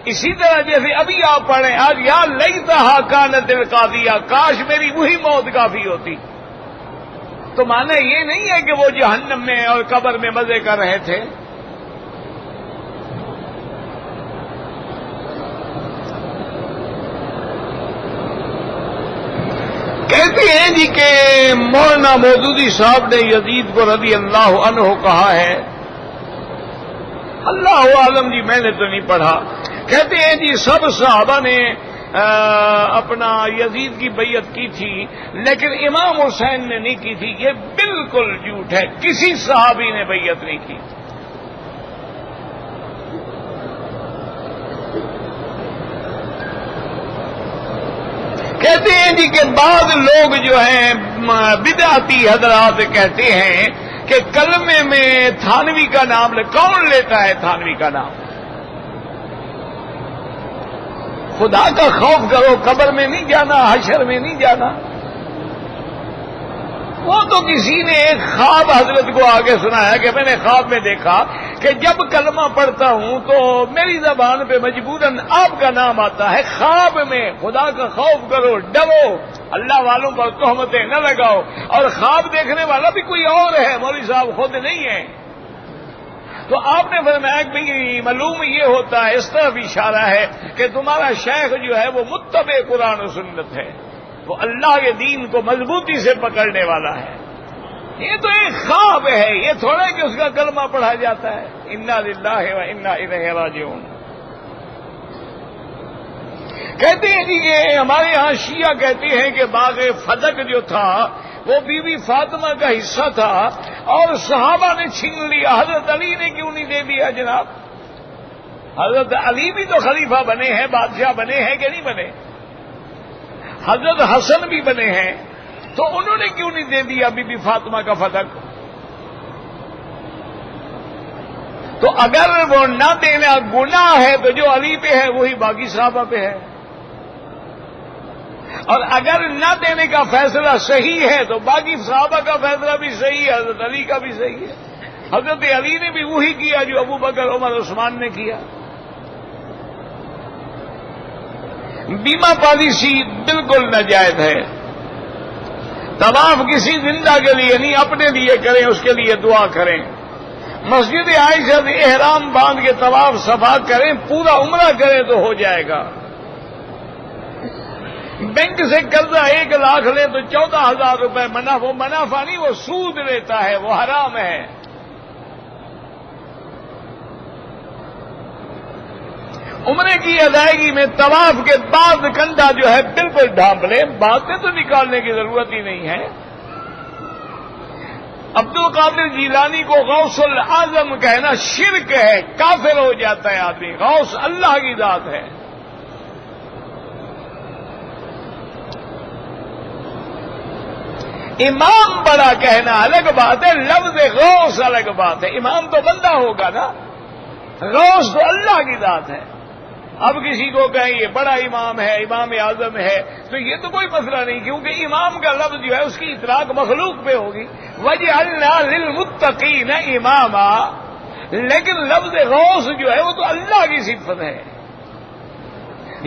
اسی طرح جیسے ابھی آپ پڑھیں آج یا لیتہا کانت القاضیہ، کاش میری وہی موت کافی ہوتی، تو معنی یہ نہیں ہے کہ وہ جہنم میں اور قبر میں مزے کر رہے تھے۔ کہتے ہیں جی کہ مولانا مودودی صاحب نے یزید کو رضی اللہ عنہ کہا ہے، اللہ عالم جی میں نے تو نہیں پڑھا، کہتے ہیں جی سب صحابہ نے اپنا یزید کی بیعت کی تھی لیکن امام حسین نے نہیں کی تھی، یہ بالکل جھوٹ ہے، کسی صحابی نے بیعت نہیں کی۔ کہتے ہیں جی کہ بعض لوگ جو ہیں بدعتی حضرات کہتے ہیں کہ کلمے میں تھانوی کا نام کون لیتا ہے؟ تھانوی کا نام خدا کا خوف کرو، قبر میں نہیں جانا، حشر میں نہیں جانا۔ وہ تو کسی نے ایک خواب حضرت کو آگے سنایا کہ میں نے خواب میں دیکھا کہ جب کلمہ پڑھتا ہوں تو میری زبان پہ مجبوراً آپ کا نام آتا ہے۔ خواب میں خدا کا خوف کرو، ڈرو، اللہ والوں پر تہمتیں نہ لگاؤ، اور خواب دیکھنے والا بھی کوئی اور ہے، مولوی صاحب خود نہیں ہے۔ تو آپ نے فرمایا کہ معلوم یہ ہوتا ہے، اس طرف اشارہ ہے کہ تمہارا شیخ جو ہے وہ متبع قرآن و سنت ہے، وہ اللہ کے دین کو مضبوطی سے پکڑنے والا ہے۔ یہ تو ایک خواب ہے، یہ تھوڑا کہ اس کا کلمہ پڑھا جاتا ہے۔ انا للہ و انا الیہ راجعون۔ کہتے ہیں جی کہ ہمارے یہاں شیعہ کہتے ہیں کہ باغ فدق جو تھا وہ بی بی فاطمہ کا حصہ تھا اور صحابہ نے چھین لیا، حضرت علی نے کیوں نہیں دے دیا جناب؟ حضرت علی بھی تو خلیفہ بنے ہیں، بادشاہ بنے ہیں کہ نہیں بنے؟ حضرت حسن بھی بنے ہیں، تو انہوں نے کیوں نہیں دے دیا بی بی فاطمہ کا فدق؟ تو اگر وہ نہ دینا گناہ ہے تو جو علی پہ ہے وہی باقی صحابہ پہ ہے، اور اگر نہ دینے کا فیصلہ صحیح ہے تو باقی صحابہ کا فیصلہ بھی صحیح ہے، حضرت علی کا بھی صحیح ہے۔ حضرت علی نے بھی وہی کیا جو ابو بکر عمر عثمان نے کیا۔ بیمہ پالیسی بالکل ناجائز ہے۔ طواف کسی زندہ کے لیے نہیں، اپنے لیے کریں، اس کے لیے دعا کریں۔ مسجد عائشہ سے احرام باندھ کے طواف صفا کریں، پورا عمرہ کریں تو ہو جائے گا۔ بینک سے قرضہ 1 لاکھ لے تو 14,000 روپے منافع، وہ منافع نہیں، وہ سود لیتا ہے، وہ حرام ہے۔ عمرے کی ادائیگی میں طواف کے بعد کندھا جو ہے بالکل ڈھانپ لیں، باتیں تو نکالنے کی ضرورت ہی نہیں ہے۔ عبد القادر جیلانی کو غوث العظم کہنا شرک ہے، کافر ہو جاتا ہے آدمی۔ غوث اللہ کی ذات ہے۔ امام بڑا کہنا الگ بات ہے، لفظ غوث الگ بات ہے۔ امام تو بندہ ہوگا نا، غوث تو اللہ کی ذات ہے۔ اب کسی کو کہیں یہ بڑا امام ہے، امام اعظم ہے، تو یہ تو کوئی مسئلہ نہیں، کیونکہ امام کا لفظ جو ہے اس کی اطلاق مخلوق پہ ہوگی، وَجْعَلْنَا لِلْمُتَّقِينَ إِمَامًا، لیکن لفظ غوث جو ہے وہ تو اللہ کی صفت ہے۔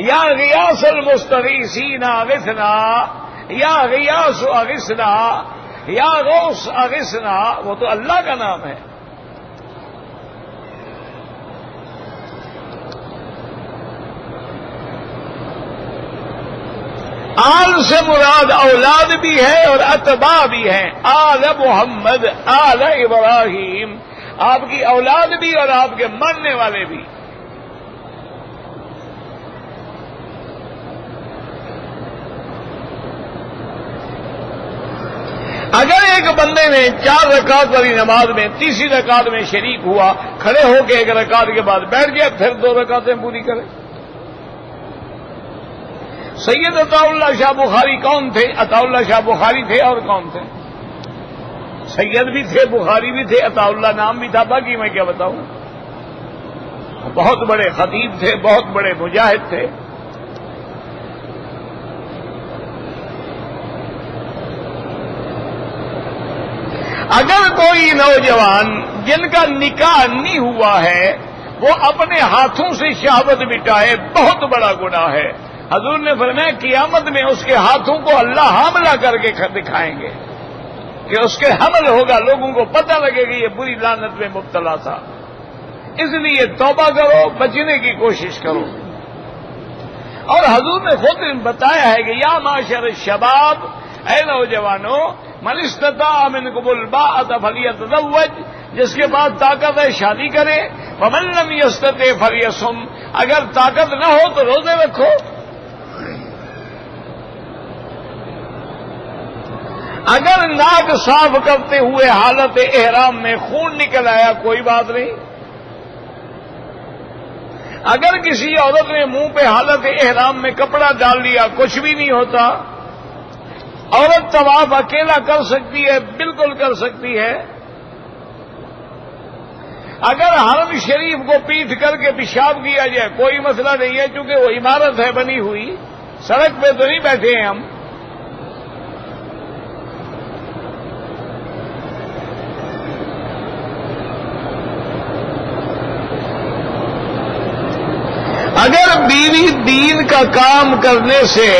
یا غیاث المستغیثین اغثنا، یا غیاث اغثنا، یا غوث اغثنا، وہ تو اللہ کا نام ہے۔ آل سے مراد اولاد بھی ہے اور اتباع بھی ہیں۔ آل محمد، آل ابراہیم، آپ کی اولاد بھی اور آپ کے ماننے والے بھی۔ اگر ایک بندے نے 4 رکعت والی نماز میں تیسری رکعت میں شریک ہوا، کھڑے ہو کے 1 رکعت کے بعد بیٹھ گیا، پھر 2 رکعتیں پوری کرے۔ سید عطا اللہ شاہ بخاری کون تھے؟ عطا اللہ شاہ بخاری تھے اور کون تھے؟ سید بھی تھے، بخاری بھی تھے، عطا اللہ نام بھی تھا، باقی میں کیا بتاؤں۔ بہت بڑے خطیب تھے، بہت بڑے مجاہد تھے۔ اگر کوئی نوجوان جن کا نکاح نہیں ہوا ہے وہ اپنے ہاتھوں سے شہوت مٹائے، بہت بڑا گناہ ہے۔ حضور نے فرمایا قیامت میں اس کے ہاتھوں کو اللہ حاملہ کر کے دکھائیں گے کہ اس کے حمل ہوگا، لوگوں کو پتہ لگے گا یہ بری لعنت میں مبتلا تھا۔ اس لیے توبہ کرو، بچنے کی کوشش کرو۔ اور حضور نے خود بتایا ہے کہ یا معاشر الشباب، اے نوجوانوں، من استطاع منکم الباءۃ فلیتزوج، جس کے بعد طاقت ہے شادی کرے، ومن لم یستطع فلیصم، اگر طاقت نہ ہو تو روزے رکھو۔ اگر ناک صاف کرتے ہوئے حالت احرام میں خون نکل آیا کوئی بات نہیں، اگر کسی عورت نے منہ پہ حالت احرام میں کپڑا ڈال لیا کچھ بھی نہیں ہوتا. عورت طواف اکیلا کر سکتی ہے, بالکل کر سکتی ہے. اگر حرم شریف کو پیٹ کر کے پیشاب کیا جائے کوئی مسئلہ نہیں ہے, چونکہ وہ عمارت ہے بنی ہوئی, سڑک پہ تو نہیں بیٹھے ہیں ہم. اگر بیوی دین کا کام کرنے سے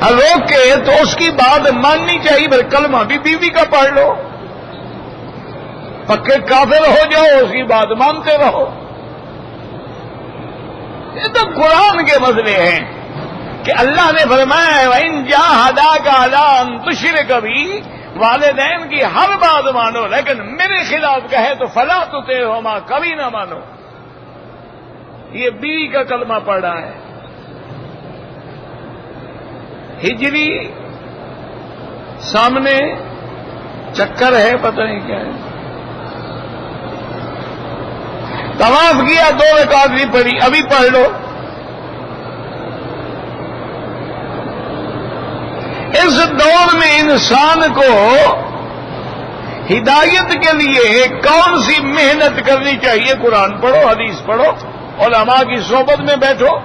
روکے تو اس کی بات ماننی چاہیے. پھر کلمہ بھی بیوی کا پڑھ لو, پکے کافر ہو جاؤ, اس کی بات مانتے رہو. یہ تو قرآن کے مسئلے ہیں کہ اللہ نے فرمایا ہے وَإِن جَاهَدَاكَ عَلَىٰ أَن تُشْرِكَ بِي, والدین کی ہر بات مانو, لیکن میرے خلاف کہے تو فَلَا تُطِعْهُمَا, کبھی نہ مانو. یہ بیوی کا کلمہ پڑھ رہا ہے. ہجری سامنے چکر ہے, پتہ نہیں کیا ہے. طواف کیا, 2 رکعت نہیں پڑھی, ابھی پڑھ لو. اس دور میں انسان کو ہدایت کے لیے کون سی محنت کرنی چاہیے؟ قرآن پڑھو, حدیث پڑھو, علماء کی صحبت میں بیٹھو.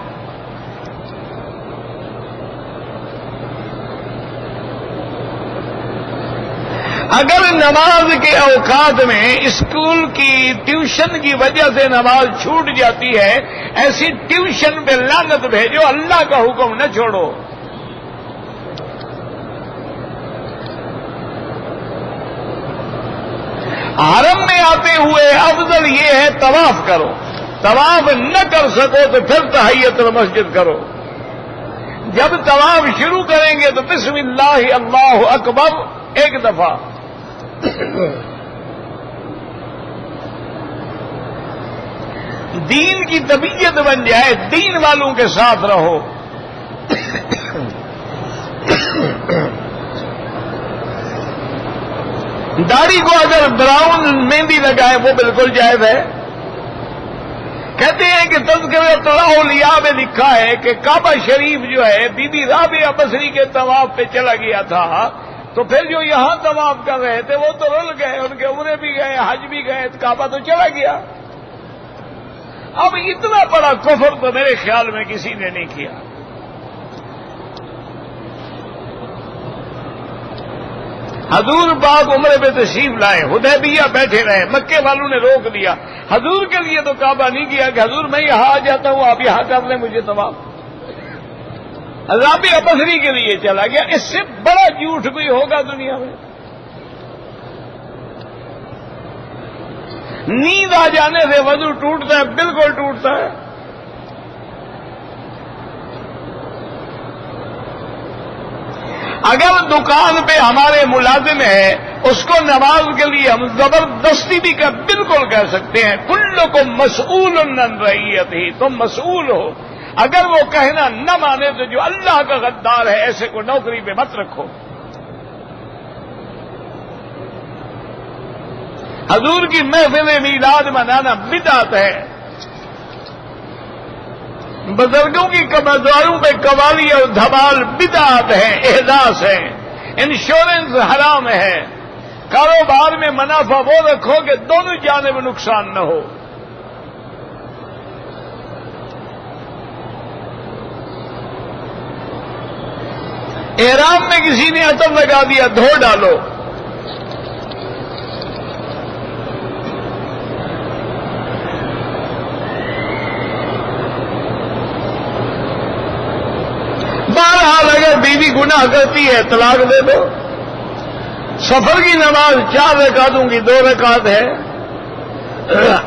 اگر نماز کے اوقات میں اسکول کی ٹیوشن کی وجہ سے نماز چھوٹ جاتی ہے, ایسی ٹیوشن پہ لعنت بھیجو, اللہ کا حکم نہ چھوڑو. حرم میں آتے ہوئے افضل یہ ہے طواف کرو. طواف نہ کر سکو تو پھر تحیت المسجد کرو. جب طواف شروع کریں گے تو بسم اللہ اللہ اکبر 1 دفعہ. دین کی طبیعت بن جائے, دین والوں کے ساتھ رہو. داڑھی کو اگر براؤن مہندی لگائے وہ بالکل جائز ہے. کہتے ہیں کہ تذکرۃ الاولیاء میں لکھا ہے کہ کعبہ شریف جو ہے بی بی رابعہ بصری کے طواف پہ چلا گیا تھا, تو پھر جو یہاں طواف کر رہے تھے وہ تو رل گئے, ان کے عمرے بھی گئے, حج بھی گئے, کعبہ تو چلا گیا. اب اتنا بڑا کفر تو میرے خیال میں کسی نے نہیں کیا. حضور پاک عمرے پہ تشریف لائے, حدیبیہ بیٹھے رہے, مکے والوں نے روک دیا. حضور کے لیے تو کعبہ نہیں کیا کہ حضور میں یہاں آ جاتا ہوں, آپ یہاں کر لیں مجھے طواف. رابعہ بصری کے لیے چلا گیا. اس سے بڑا جھوٹ کوئی ہوگا دنیا میں؟ نیند آ جانے سے وضو ٹوٹتا ہے, بالکل ٹوٹتا ہے. اگر دکان پہ ہمارے ملازم ہے, اس کو نماز کے لیے ہم زبردستی بھی بالکل کہہ سکتے ہیں کلکم مسئول عن رعیتہ, تم مسئول ہو. اگر وہ کہنا نہ مانے تو جو اللہ کا غدار ہے ایسے کو نوکری پہ مت رکھو. حضور کی محفل میلاد منانا بدعت ہے. بزرگوں کی مزاروں پہ قوالی اور دھمال بدعت ہے, احداث ہے. انشورنس حرام ہے. کاروبار میں منافع وہ رکھو کہ دونوں جانب نقصان نہ ہو. احرام میں کسی نے عطر لگا دیا, دھو ڈالو. بہرحال اگر بیوی گناہ کرتی ہے طلاق دے دو. سفر کی نماز 4 رکعتوں کی 2 رکعت ہے.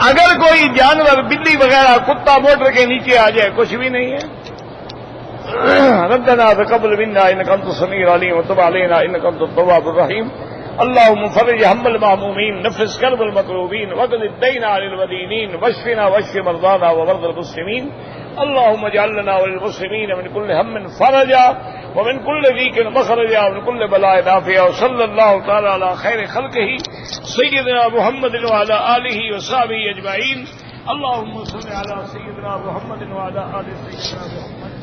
اگر کوئی جانور بلی وغیرہ کتا موٹر کے نیچے آ جائے کچھ بھی نہیں ہے. ربنا تقبل منا انك انت السميع العليم وتب علينا انك انت التواب الرحيم. اللهم فرج هم المهمومين, نفس كرب المكروبين, واقض الدين عن المدينين, واشفنا واشف مرضانا ومرضى المسلمين. اللهم اجعل لنا وللمسلمين من كل هم فرجا ومن كل ضيق مخرجا ومن كل بلاء عافية. وصلى الله تعالى على خير خلقه سيدنا محمد وعلى آله وصحبه أجمعين. اللهم صل على سيدنا محمد وعلى آل سيدنا محمد